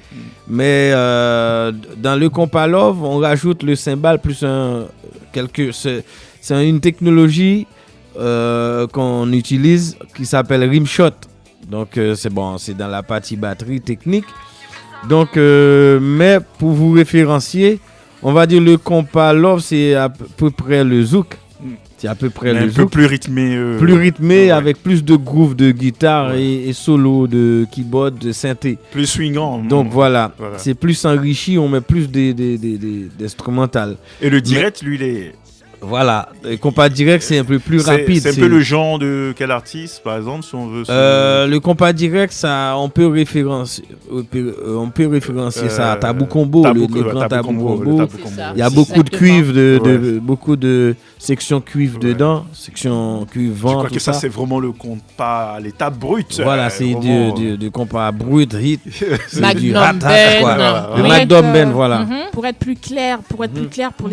Mais dans le compas love, on rajoute le cymbale plus c'est une technologie qu'on utilise qui s'appelle rimshot. Donc c'est bon, c'est dans la partie batterie technique. Donc, mais pour vous référencier, on va dire le compas love, c'est à peu près le zouk. C'est à peu près Mais le un peu zouk. plus rythmé. Plus rythmé, ouais. avec plus de groove de guitare Ouais. et solo de keyboard, de synthé. Plus swingant. Donc voilà, Voilà. c'est plus enrichi, on met plus d'instrumental. Et le direct, lui, il est. Voilà, le compas direct, c'est un peu plus rapide. C'est un peu le genre de quel artiste, par exemple, si on veut. Le compas direct, ça, on peut référencier ça à Tabou Combo, le grand Tabou Combo. C'est ça. Il y a beaucoup de Exactement. cuivres, beaucoup de sections cuivres Ouais. dedans, sections cuivre Je vent, crois tout que ça, ça. c'est vraiment le compas à l'état brut. Voilà, c'est vraiment, du compas brut, hit, c'est du Magnum rat-rat, Ben. quoi. Voilà. Le Oui. Magnum Ben, Mhm. voilà. Mhm. Pour être plus clair, pour les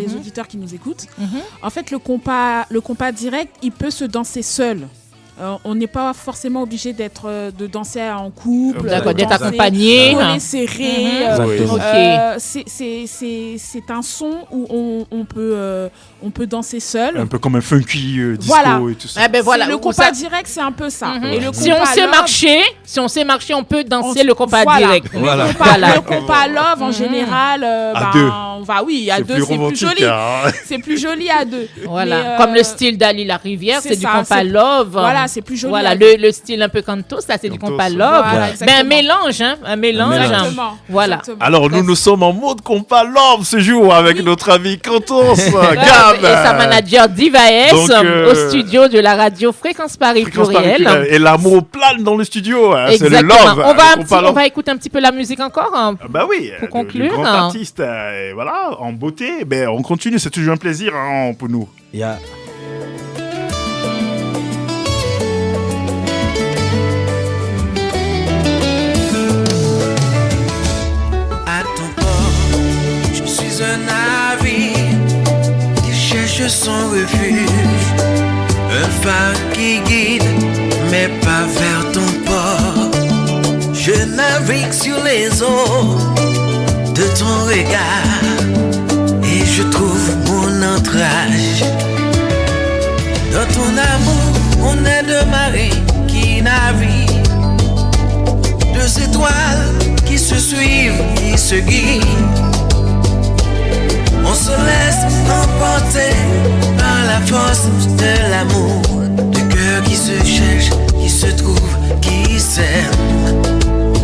Mhm. auditeurs qui nous écoutent, Mhm. en fait, le compas direct, il peut se danser seul. On n'est pas forcément obligé de danser en couple, D'accord, de d'être danser accompagné. collé serré. Mhm. Exactement. Ok. C'est un son où on peut danser seul. Un peu comme un funky disco Voilà. et tout ça. Ah ben voilà. Le Ou compas ça- direct, c'est un peu ça. Mhm. Et le Si on compas sait love, marcher, on peut danser on- le compas voilà. direct. Voilà. Voilà. Le compas love, en Mhm. général, À deux. on va, oui, à deux, c'est plus romantique, joli. hein. C'est plus joli à deux. Voilà. Mais, Comme le style d'Ali La Rivière, c'est c'est du ça, compas c'est- love. Voilà, c'est plus joli. Voilà, à deux. le style un peu canto, ça c'est du Cantos, compas ouais. love. Voilà, Ben, un exactement. mélange, hein, un mélange. mélange. hein. Exactement. Voilà. Exactement. Alors, nous sommes en mode compas love ce jour avec Oui. notre ami Cantos Ouais, Gab. et sa manager Diva S Donc, au studio de la radio Fréquence Paris Fréquence Pluriel. Paris, et l'amour plane dans le studio. hein. C'est le Exactement. love. On va écouter un petit peu la musique encore. hein. Ah bah oui, Pour le conclure, grand hein. artiste, et voilà, en beauté, ben on continue, c'est toujours un plaisir hein, pour nous. Il y a À ton port, je suis un navire refuge, un phare qui guide mes pas vers ton port. Je navigue sur les eaux de ton regard et je trouve mon ancrage. Dans ton amour, on est deux marées qui naviguent, deux étoiles qui se suivent, qui se guident. On se laisse emporter par la force de l'amour, deux cœurs qui se cherchent, qui se trouvent, qui s'aiment.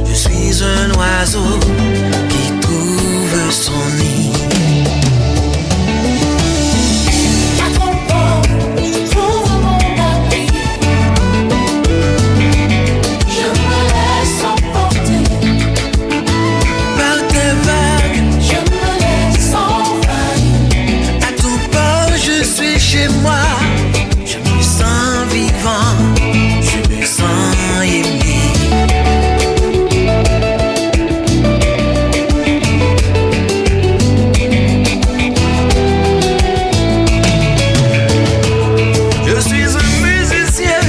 Je suis un oiseau qui trouve son nid. À ton port, je trouve mon abri. Je me laisse emporter Par tes vagues, je me laisse envahir. à ton port, je suis chez moi. Je me sens vivant, je me sens aimé. Je suis un musicien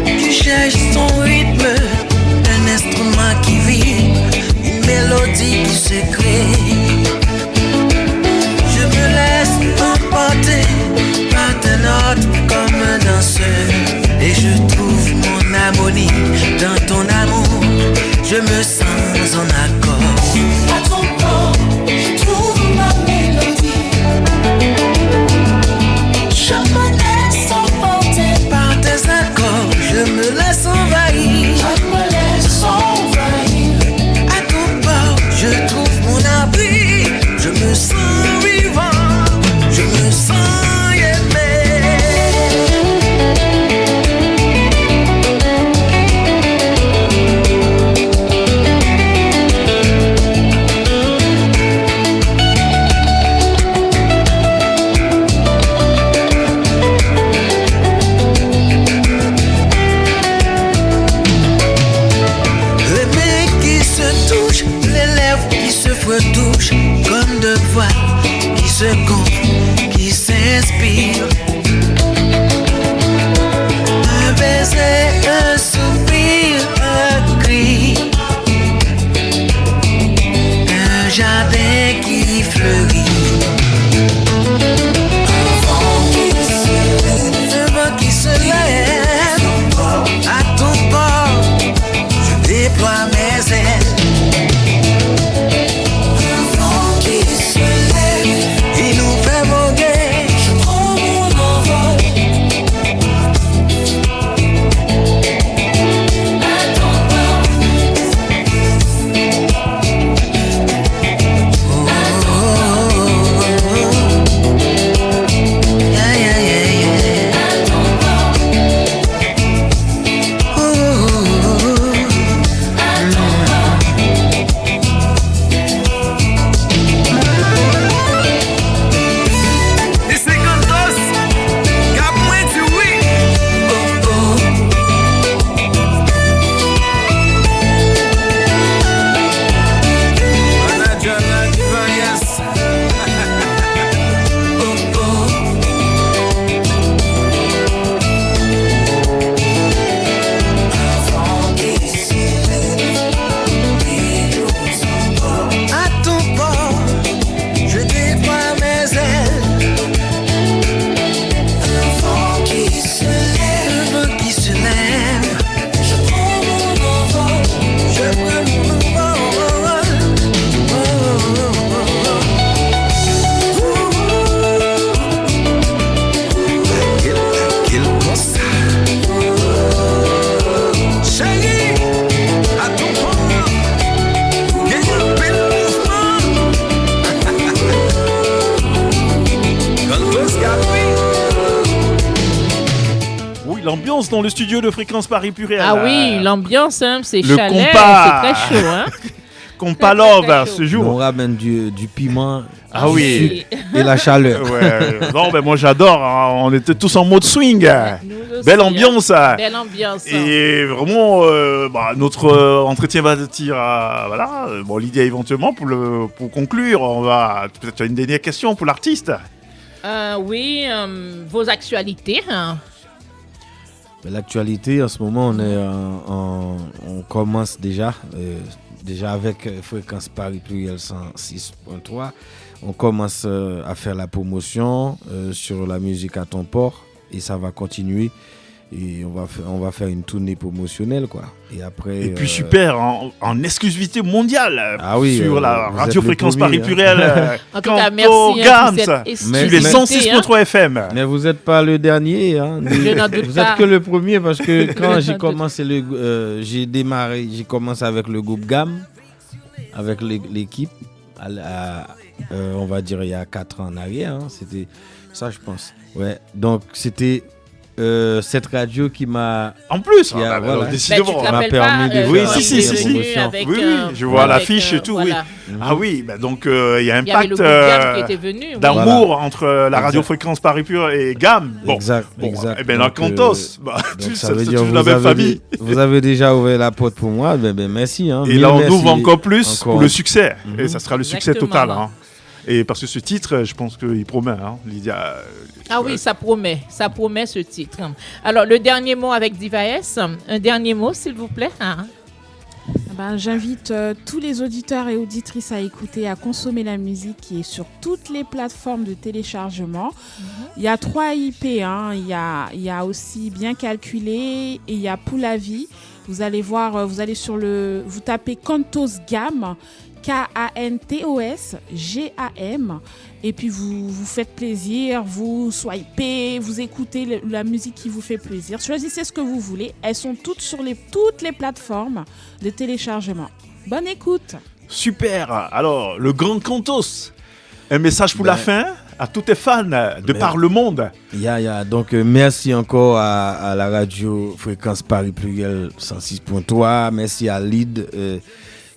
qui cherche son rythme, un instrument qui vibre, une mélodie qui se crée. Je me laisse emporter par tes notes comme un danseur et je trouve mon harmonie dans ton amour. Je me sens en accord. À ton port, je trouve ma mélodie. Je me laisse emporter. Par tes accords, je me laisse envahir. Je me laisse envahir. À ton port, je trouve mon abri. Je me sens vivant, je me sens aimé. Les mains qui se touchent, les lèvres qui se retouchent, comme deux voix qui se gonflent, qui s'inspirent. Un baiser, un soupir, un cri, un jardin qui fleurit. Un vent qui se lève, à ton bord, je déploie mes ailes. Un vent qui se lève. Il nous fait voguer. Je prends mon envol. À ton port. Yeah, yeah, yeah, yeah. À ton port. Oh, À ton port. Et c'est Cantos, Cap moins du oui. Oh, oh. Manager la diva, yes. Oh, oh. À ton port, je déploie mes ailes. Un vent qui se lève, Je prends mon envol. je prends mon envol. Oh, oh, oh, oh. Qu'il pense. Chérie, à ton port, il y a un bel mouvement. Cantos Capri. Oui, l'ambiance dans le studio de Fréquence Paris Purée. Ah oui, l'ambiance, hein, c'est le chalet, compas. c'est très chaud. Hein. Qu'on très, palove très chaud. ce On jour. ramène du piment Ah oui. et la chaleur. Ouais. Non, mais moi j'adore. Hein. On était tous en mode swing. Nous aussi, Belle hein. ambiance. Belle ambiance. Et vraiment, notre entretien va tirer à voilà. Bon, Lydia, éventuellement pour conclure, on va peut-être une dernière question pour l'artiste. Oui, vos actualités. L'actualité, en ce moment, on commence déjà avec Fréquence Paris Pluriel 106.3. On commence à faire la promotion sur la musique à ton port et ça va continuer. Et on va faire une tournée promotionnelle, quoi. Et après. Et puis super, en exclusivité mondiale sur la vous radio êtes Fréquence les Paris premiers, Pluriel. En tout cas, Canto merci Gams, pour cette sur les exclusivité, 106.3 FM. Mais vous n'êtes pas le dernier, hein. Je n'en doute Vous pas. êtes que le premier parce que quand Je j'ai n'en commencé j'ai commencé avec le groupe GAM, avec l'équipe, on va dire il y a 4 ans en arrière, hein. C'était ça, je pense. Ouais. Donc c'était cette radio qui m'a En plus, voilà. Ben, tu décidément. te m'a rappelles permis pas, de Oui, faire si, la si. promotion. Avec, Oui, je vois avec, l'affiche et tout, oui. voilà. Ah oui, bah donc il y a un Il y avait le pacte groupe Gam qui était venu. oui. d'amour entre la radio Exact. Fréquence Paris Pur et GAM. Bon, Exact, bon, exact. et bien dans Donc, Cantos, bah, donc ça ça veut c'est dire toujours la même famille. vous avez déjà ouvert la porte pour moi, ben merci. Hein. Et Mille là, on merci. ouvre encore plus Encore. pour le succès. Mhm. Et ça sera le succès Exactement. total. Hein. Et parce que ce titre, je pense qu'il promet, hein, Lydia. Ah oui, ça promet ce titre. Alors, le dernier mot avec Diva S. Un dernier mot, s'il vous plaît. Hein. J'invite tous les auditeurs et auditrices à écouter, à consommer la musique qui est sur toutes les plateformes de téléchargement. Il y a 3 IP, hein. Il y a aussi Bien Calculé et il y a Pour la Vie. Vous allez voir, vous tapez Cantos Gam, Kantos Gam, et puis vous faites plaisir, vous swipez, vous écoutez la musique qui vous fait plaisir. Choisissez ce que vous voulez. Elles sont toutes sur toutes les plateformes de téléchargement. Bonne écoute. Super. Alors, le grand Cantos. Un message pour la fin à tous tes fans de par le monde. Donc merci encore à la radio Fréquence Paris Pluriel 106.3. Merci à Lyd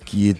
qui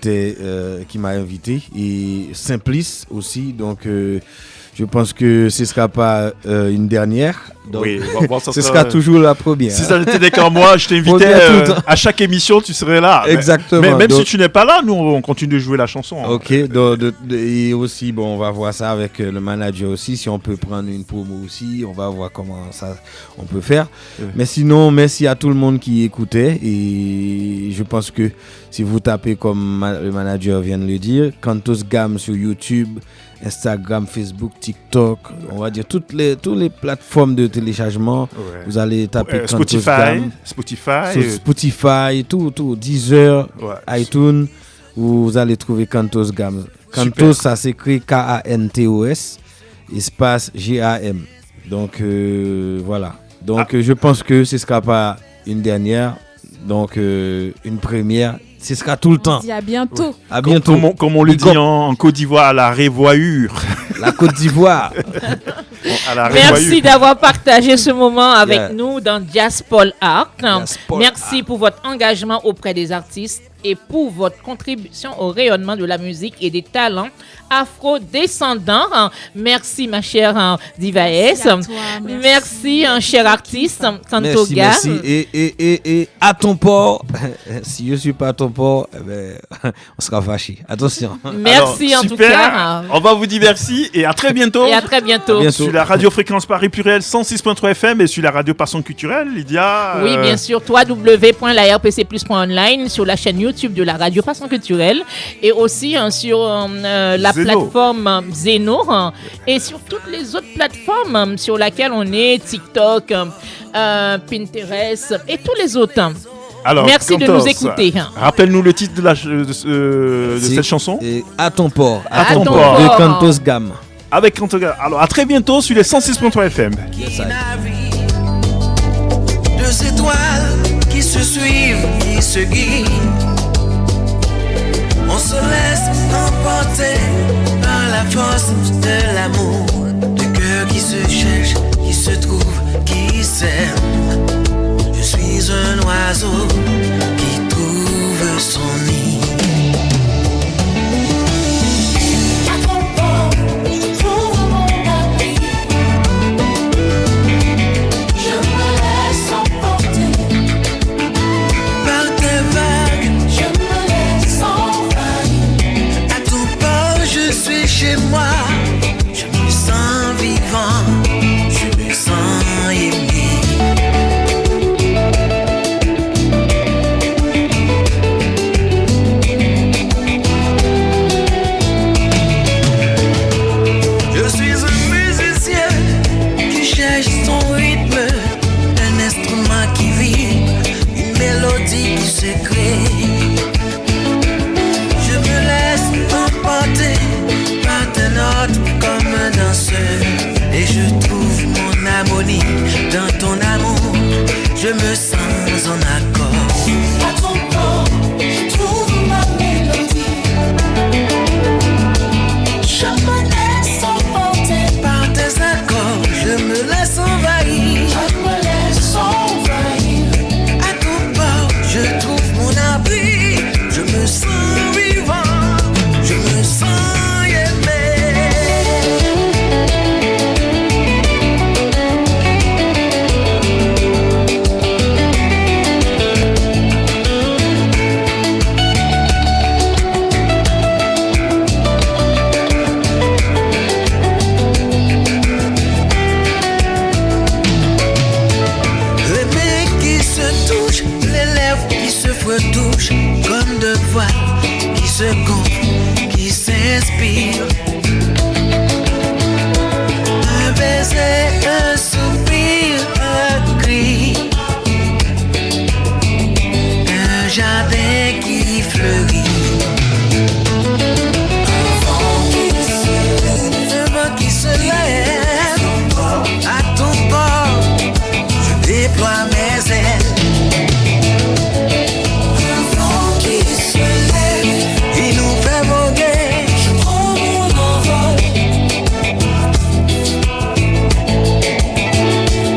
m'a invité et Simplice aussi. Donc je pense que ce ne sera pas une dernière. Donc, Oui, bon, ça ce sera toujours la première. Si ça n'était qu'à moi, je t'invitais Première tout le temps. à chaque émission, tu serais là. Exactement. Mais même Donc- si tu n'es pas là, nous, on continue de jouer la chanson. hein. Ok, et aussi, on va voir ça avec le manager aussi, si on peut prendre une promo aussi, on va voir comment ça on peut faire. Ouais. Mais sinon, merci à tout le monde qui écoutait et je pense que si vous tapez comme le manager vient de le dire, Cantos Gam sur YouTube, Instagram, Facebook, TikTok, on va dire toutes les plateformes de téléchargement, Ouais. vous allez taper Cantos Spotify, Gam. Spotify. Sur Spotify, tout, Deezer, Ouais. iTunes, vous allez trouver Cantos Gam. Cantos, Super. ça s'écrit Kantos, espace GAM. Donc voilà. Donc je pense que ce ne sera pas une dernière, donc une première. Ce sera tout le On temps. dit à bientôt. À bientôt. Comme on le dit en Côte d'Ivoire, à la révoyure. La Côte d'Ivoire. À la Merci révoyure. d'avoir partagé ce moment avec Yeah. nous dans Diaspol Art. Diaspol Merci pour votre engagement auprès des artistes et pour votre contribution au rayonnement de la musique et des talents afro-descendants. Merci, ma chère Diva S. Merci à toi, Merci, cher artiste Canto Merci, Gam. merci. Et à ton port, si je ne suis pas à ton port, eh ben, on sera fâchés. Attention. Merci Alors, en tout super. cas. On va vous dire merci et à très bientôt. Et à très bientôt. À bientôt. Sur la radio Fréquence Paris Pluriel 106.3 FM et sur la radio Passion Culturelle, Lydia. Oui, bien sûr, www.larpc+.online sur la chaîne YouTube de la radio Passion Culturelle et aussi sur la Zeno. plateforme Zeno et sur toutes les autres plateformes sur lesquelles on est, TikTok, Pinterest et tous les autres. Alors, Merci de Cantos, nous écouter. Rappelle-nous le titre de C'est- cette chanson. Et à ton port. À ton ton port. De port. Cantos Gam. Avec Canto Gam. Alors, à très bientôt sur les 106.3 FM. Qui navigue, deux étoiles qui se suivent, qui se guident. On se laisse emporter par la force de l'amour. Deux cœurs qui se cherchent, qui se trouvent, qui s'aiment. Je suis un oiseau qui trouve son nid. À ton port, je trouve mon abri. Je me laisse emporter, Par tes vagues, je me laisse envahir. à ton port, je suis chez moi. Je me sens vivant. sens vivant, je me sens aimé. Les mains qui se touchent, les lèvres qui se retouchent, comme deux voiles qui se gonflent, qui s'inspirent. Un baiser, un soupir, un cri, un jardin qui fleurit. Un vent qui se lève à ton corps, je déploie mes ailes. Un vent qui se lève, il nous fait voguer. Je prends mon envol.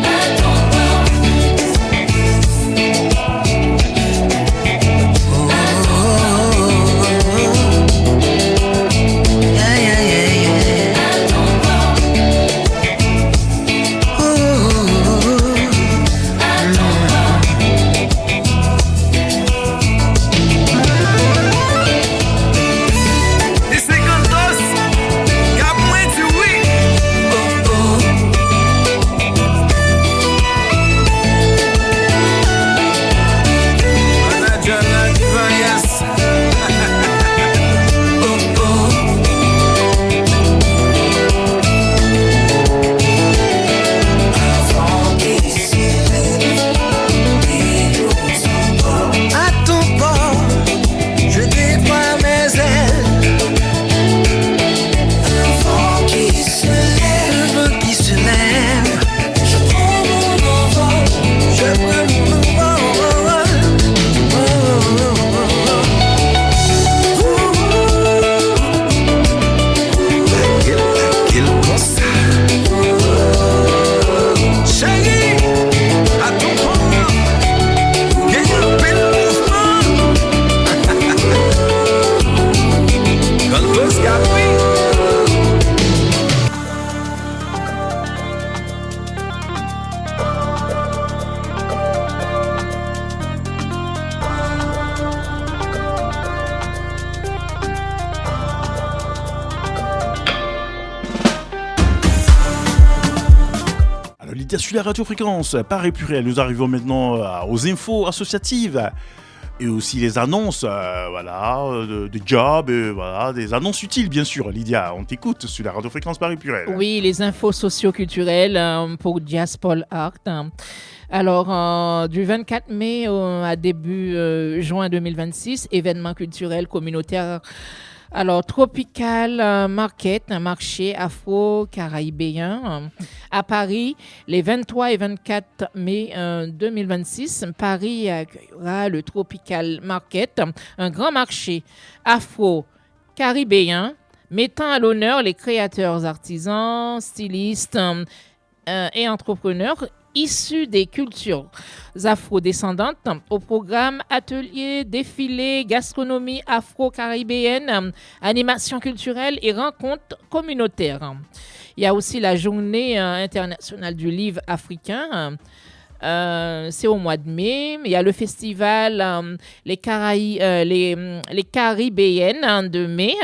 À ton corps. Oh, oh, oh, oh. Yeah, yeah, yeah, yeah. À ton corps. Oh, oh, oh, oh. À ton corps. Les 50 cap moins dit oui. Oh, oh. Manager la diva, yes. Oh, oh. Avant qu'il s'élève, il ouvre son corps. À ton port, je déploie mes ailes. Un vent qui se lève, un vent qui se lève. Je prends mon envol, je prends mon envol. Oh, oh, oh, oh. Laquelle comme ça. Chérie, à ton port, gagne un bel mouvement. Cantos Gabi. Alors, Lydia, sur la radiofréquence, par et pluriel, nous arrivons maintenant aux infos associatives et aussi les annonces, voilà, de jobs, voilà, des annonces utiles, bien sûr. Lydia, on t'écoute sur la radiofréquence par et pluriel. Oui, les infos socio-culturelles pour Diaspora Art. Alors, du 24 mai à début juin 2026, événement culturel communautaire. Alors, Tropical Market, un marché afro-caribéen à Paris, les 23 et 24 mai 2026. Paris accueillera le Tropical Market, un grand marché afro-caribéen mettant à l'honneur les créateurs artisans, stylistes et entrepreneurs issus des cultures afro-descendantes. Au programme ateliers, défilés, gastronomie afro-caribéenne, animation culturelle et rencontres communautaires. Il y a aussi la journée internationale du livre africain. C'est au mois de mai. Il y a le festival les Caribéennes de mai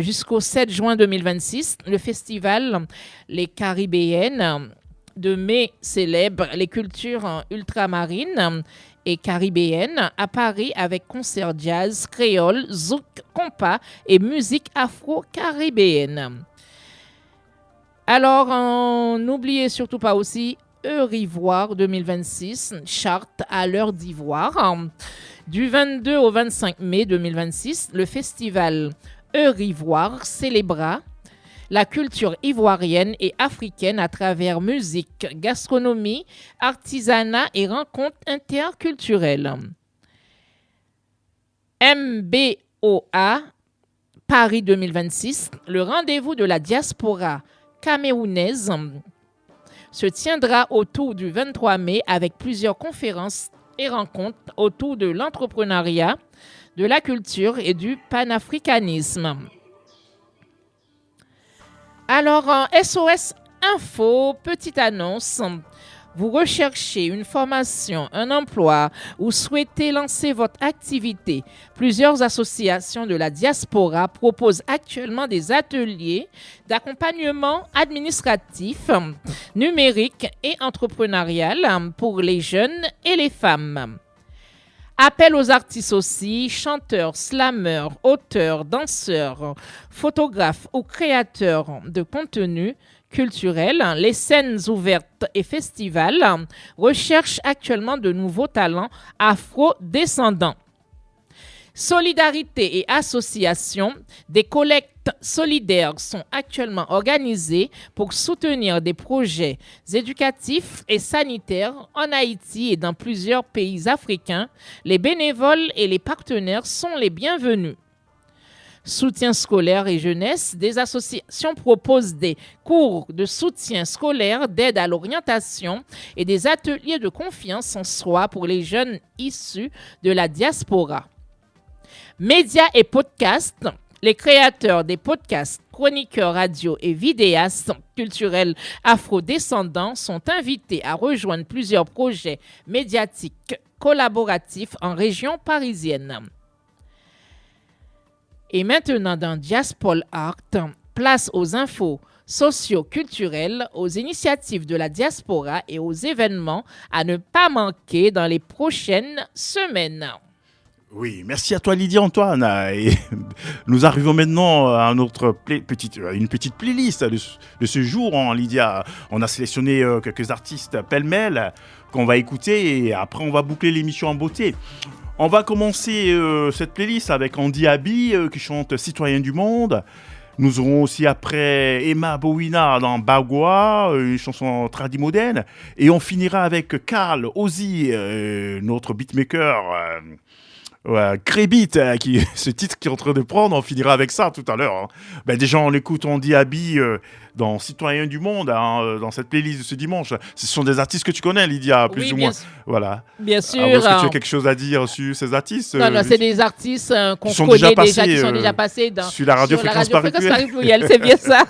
jusqu'au 7 juin 2026. Le festival Les Caribéennes de mai célèbre les cultures ultramarines et caribéennes à Paris avec concert jazz, créole, zouk, compas et musique afro-caribéenne. Alors, n'oubliez surtout pas aussi Eurivoire 2026, charte à l'heure d'ivoire. Du 22 au 25 mai 2026, le festival Eurivoire célébra la culture ivoirienne et africaine à travers musique, gastronomie, artisanat et rencontres interculturelles. MBOA Paris 2026, le rendez-vous de la diaspora camerounaise, se tiendra autour du 23 mai avec plusieurs conférences et rencontres autour de l'entrepreneuriat, de la culture et du panafricanisme. Alors, en SOS Info, petite annonce. Vous recherchez une formation, un emploi ou souhaitez lancer votre activité. Plusieurs associations de la diaspora proposent actuellement des ateliers d'accompagnement administratif, numérique et entrepreneurial pour les jeunes et les femmes. Appel aux artistes aussi, chanteurs, slameurs, auteurs, danseurs, photographes ou créateurs de contenu culturel. Les scènes ouvertes et festivals recherchent actuellement de nouveaux talents afro-descendants. Solidarité et association, des collectes solidaires sont actuellement organisées pour soutenir des projets éducatifs et sanitaires en Haïti et dans plusieurs pays africains. Les bénévoles et les partenaires sont les bienvenus. Soutien scolaire et jeunesse, des associations proposent des cours de soutien scolaire, d'aide à l'orientation et des ateliers de confiance en soi pour les jeunes issus de la diaspora. Médias et podcasts, les créateurs des podcasts, chroniqueurs radio et vidéastes culturels afro-descendants sont invités à rejoindre plusieurs projets médiatiques collaboratifs en région parisienne. Et maintenant, dans Diaspol Art, place aux infos socio-culturelles, aux initiatives de la diaspora et aux événements à ne pas manquer dans les prochaines semaines. Oui, merci à toi Lydia Antoine. Et nous arrivons maintenant à notre une petite playlist de ce jour. Lydia, on a sélectionné quelques artistes pêle-mêle qu'on va écouter et après on va boucler l'émission en beauté. On va commencer cette playlist avec Andy Abi qui chante Citoyen du Monde. Nous aurons aussi après Emma Bowina dans Bagua, une chanson tradimoderne. Et on finira avec Carl Ozzy, notre beatmaker. Crébeat, ce titre qui est en train de prendre, on finira avec ça tout à l'heure. Hein. Ben déjà, on écoute Andy Abi dans Citoyen du Monde, dans cette playlist de ce dimanche. Ce sont des artistes que tu connais, Lydia, plus ou moins. Voilà. Bien sûr. Est-ce que tu as quelque chose à dire sur ces artistes? Non, c'est des artistes qu'on connaît déjà, qui sont déjà passés sur la radio Fréquence Paris Pluriel. C'est bien ça.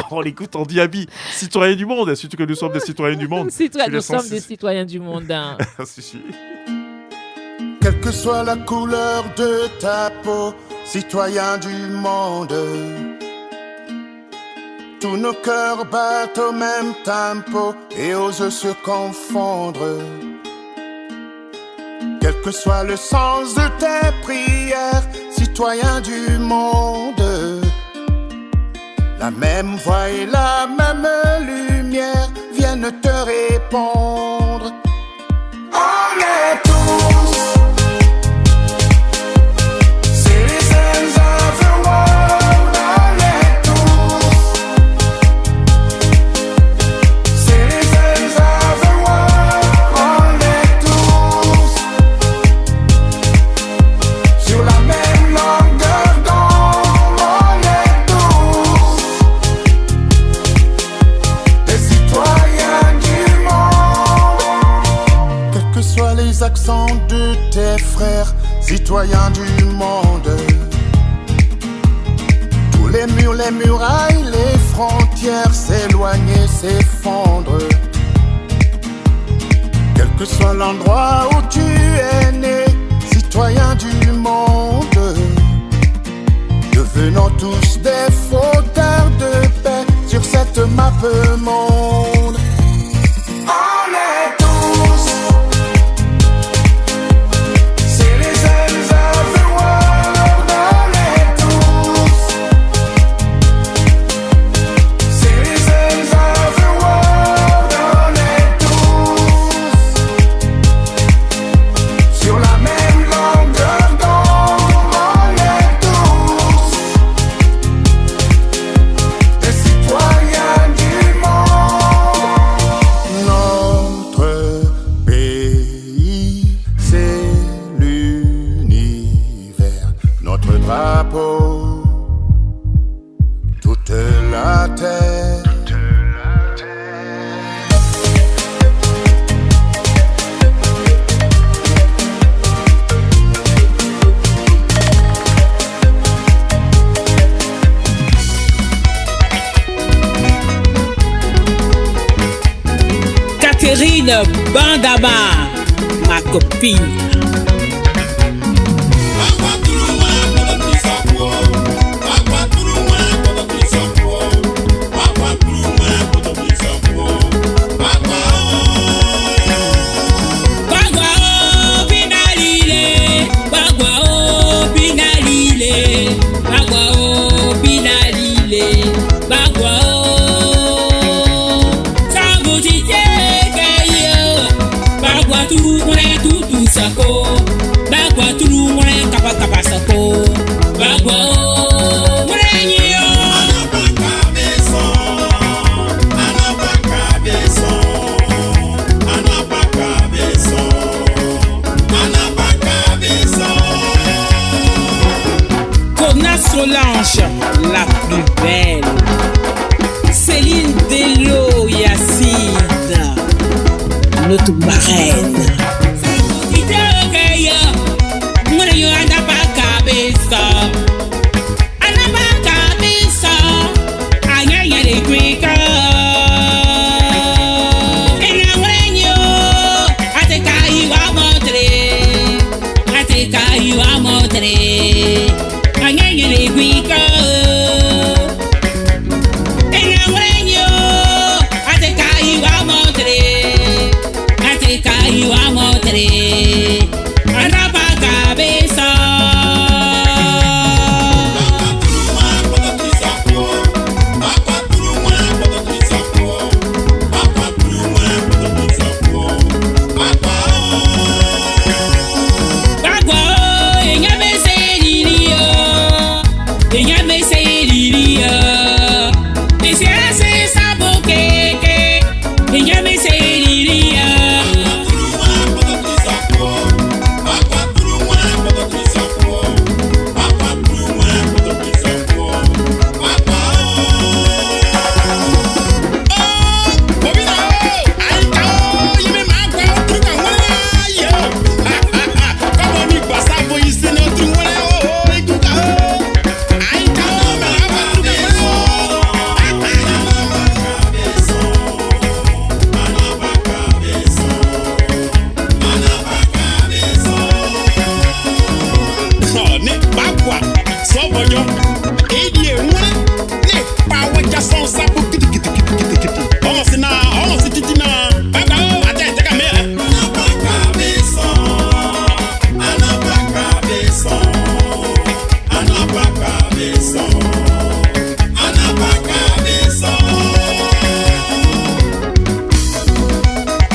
On l'écoute Andy Abi, Citoyen du Monde, surtout que nous sommes des citoyens du monde. Nous sommes des citoyens du monde. Hein. Quelle que soit la couleur de ta peau, citoyen du monde, tous nos cœurs battent au même tempo et osent se confondre. Quel que soit le sens de tes prières, citoyen du monde, la même voix et la même lumière viennent te répondre. On est tous accents de tes frères, citoyens du monde. Tous les murs, les murailles, les frontières s'éloignent, s'effondrent. Quel que soit l'endroit où tu es né, citoyen du monde, devenons tous des fauteurs de paix sur cette map monde. On est tous Séverine Bandama, ma copine. Solange, la plus belle. Céline Delo Yacide, notre marraine.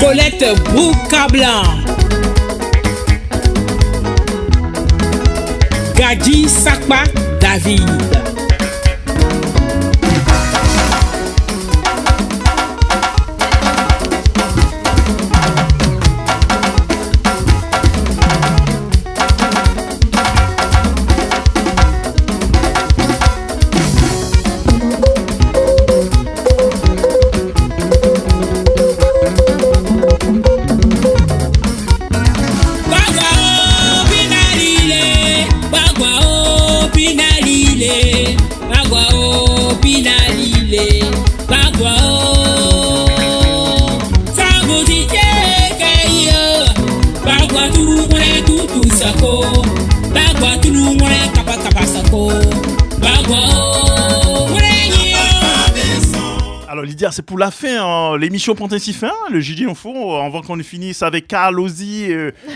Colette Boucablan, Gadi Sakpa David. Alors Lydia, c'est pour la fin, hein. L'émission prend ainsi fin, le JD Info, avant qu'on finisse avec Carl Ozzy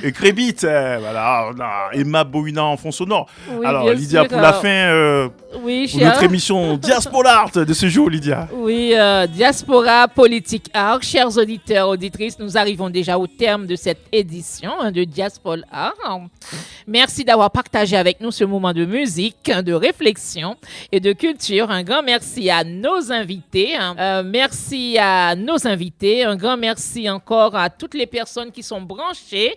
et Crébit. Voilà, on a Emma Bouina en fond sonore. Oui, alors bien Lydia, sûr, pour la fin, oui, pour notre émission Diaspora Art de ce jour, Lydia. Oui, Diaspora Politique Art. Chers auditeurs, auditrices, nous arrivons déjà au terme de cette édition de Diaspora Art. Merci d'avoir partagé avec nous ce moment de musique, de réflexion et de culture. Un grand merci à nos invités. Merci à nos invités. Un grand merci encore à toutes les personnes qui sont branchées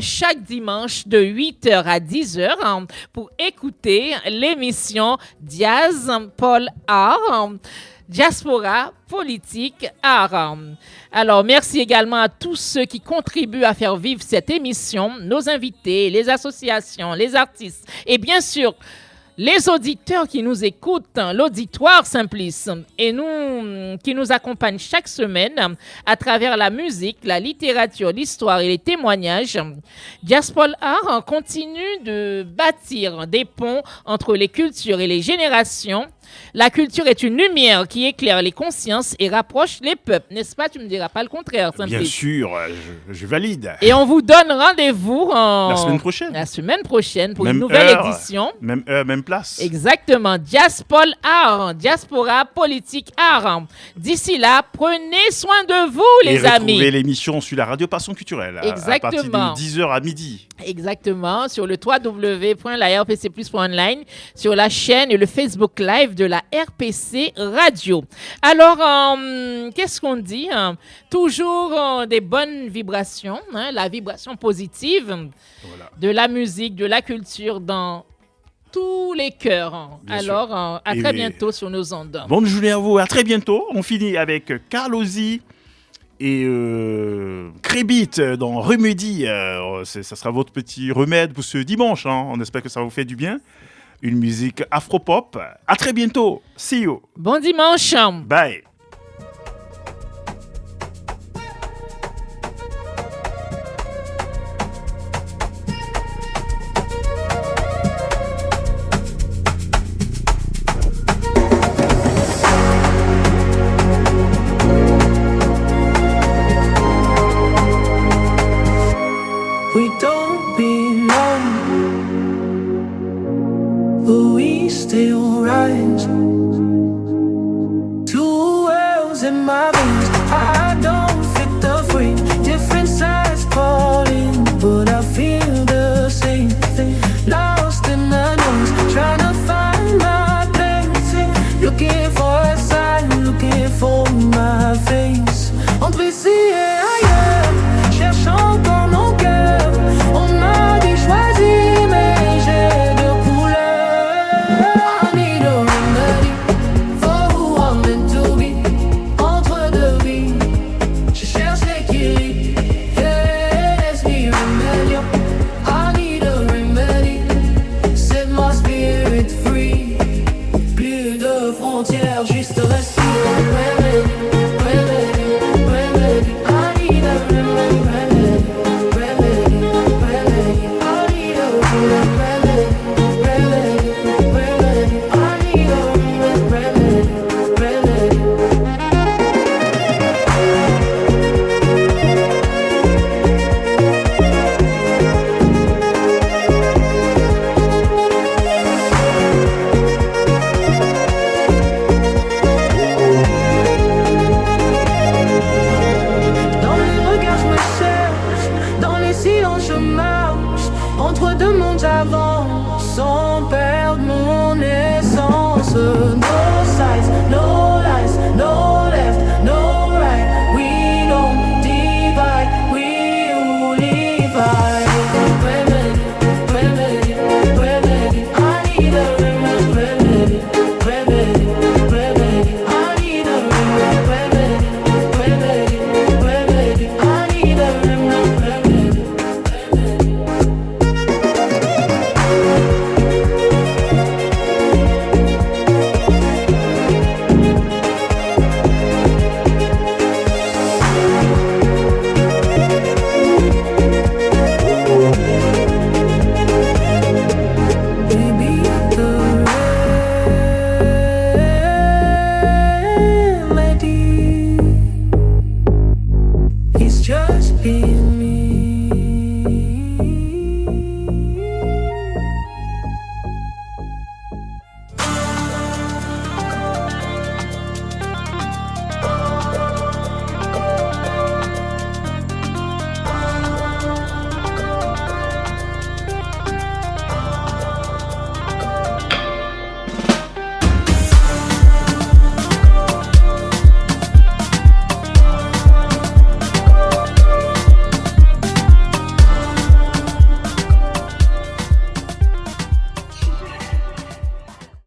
chaque dimanche de 8h à 10h pour écouter l'émission Diaz Paul Art. Diaspora Politique Art. Alors, merci également à tous ceux qui contribuent à faire vivre cette émission, nos invités, les associations, les artistes et bien sûr, les auditeurs qui nous écoutent, l'auditoire Simplice, et nous qui nous accompagnent chaque semaine à travers la musique, la littérature, l'histoire et les témoignages, Diaspora Art continue de bâtir des ponts entre les cultures et les générations. La culture est une lumière qui éclaire les consciences et rapproche les peuples, n'est-ce pas? Tu me diras pas le contraire, Simplice. Bien sûr, je valide. Et on vous donne rendez-vous La semaine prochaine. La semaine prochaine pour Même une nouvelle heure, édition. Même heure, même place. Exactement. Diaspora Art, Diaspora Politique Art. D'ici là, prenez soin de vous, Et les amis. retrouvez l'émission sur la radio Passion Culturelle à partir de Exactement. 10h à midi. Exactement, sur le www.larpc+.online, sur la chaîne et le Facebook Live de la RPC Radio. Alors, qu'est-ce qu'on dit? Toujours des bonnes vibrations, la vibration positive Voilà. de la musique, de la culture dans tous les cœurs. Bien Alors, à très Et- bientôt sur nos ondes. Bonne journée à vous, à très bientôt. On finit avec Carlosi et Crébit dans Remedy. Ça sera votre petit remède pour ce dimanche. On espère que ça vous fait du bien. Une musique afro-pop. À très bientôt. See you. Bon dimanche. Bye. We don't belong, but we still rise. Two worlds in my veins.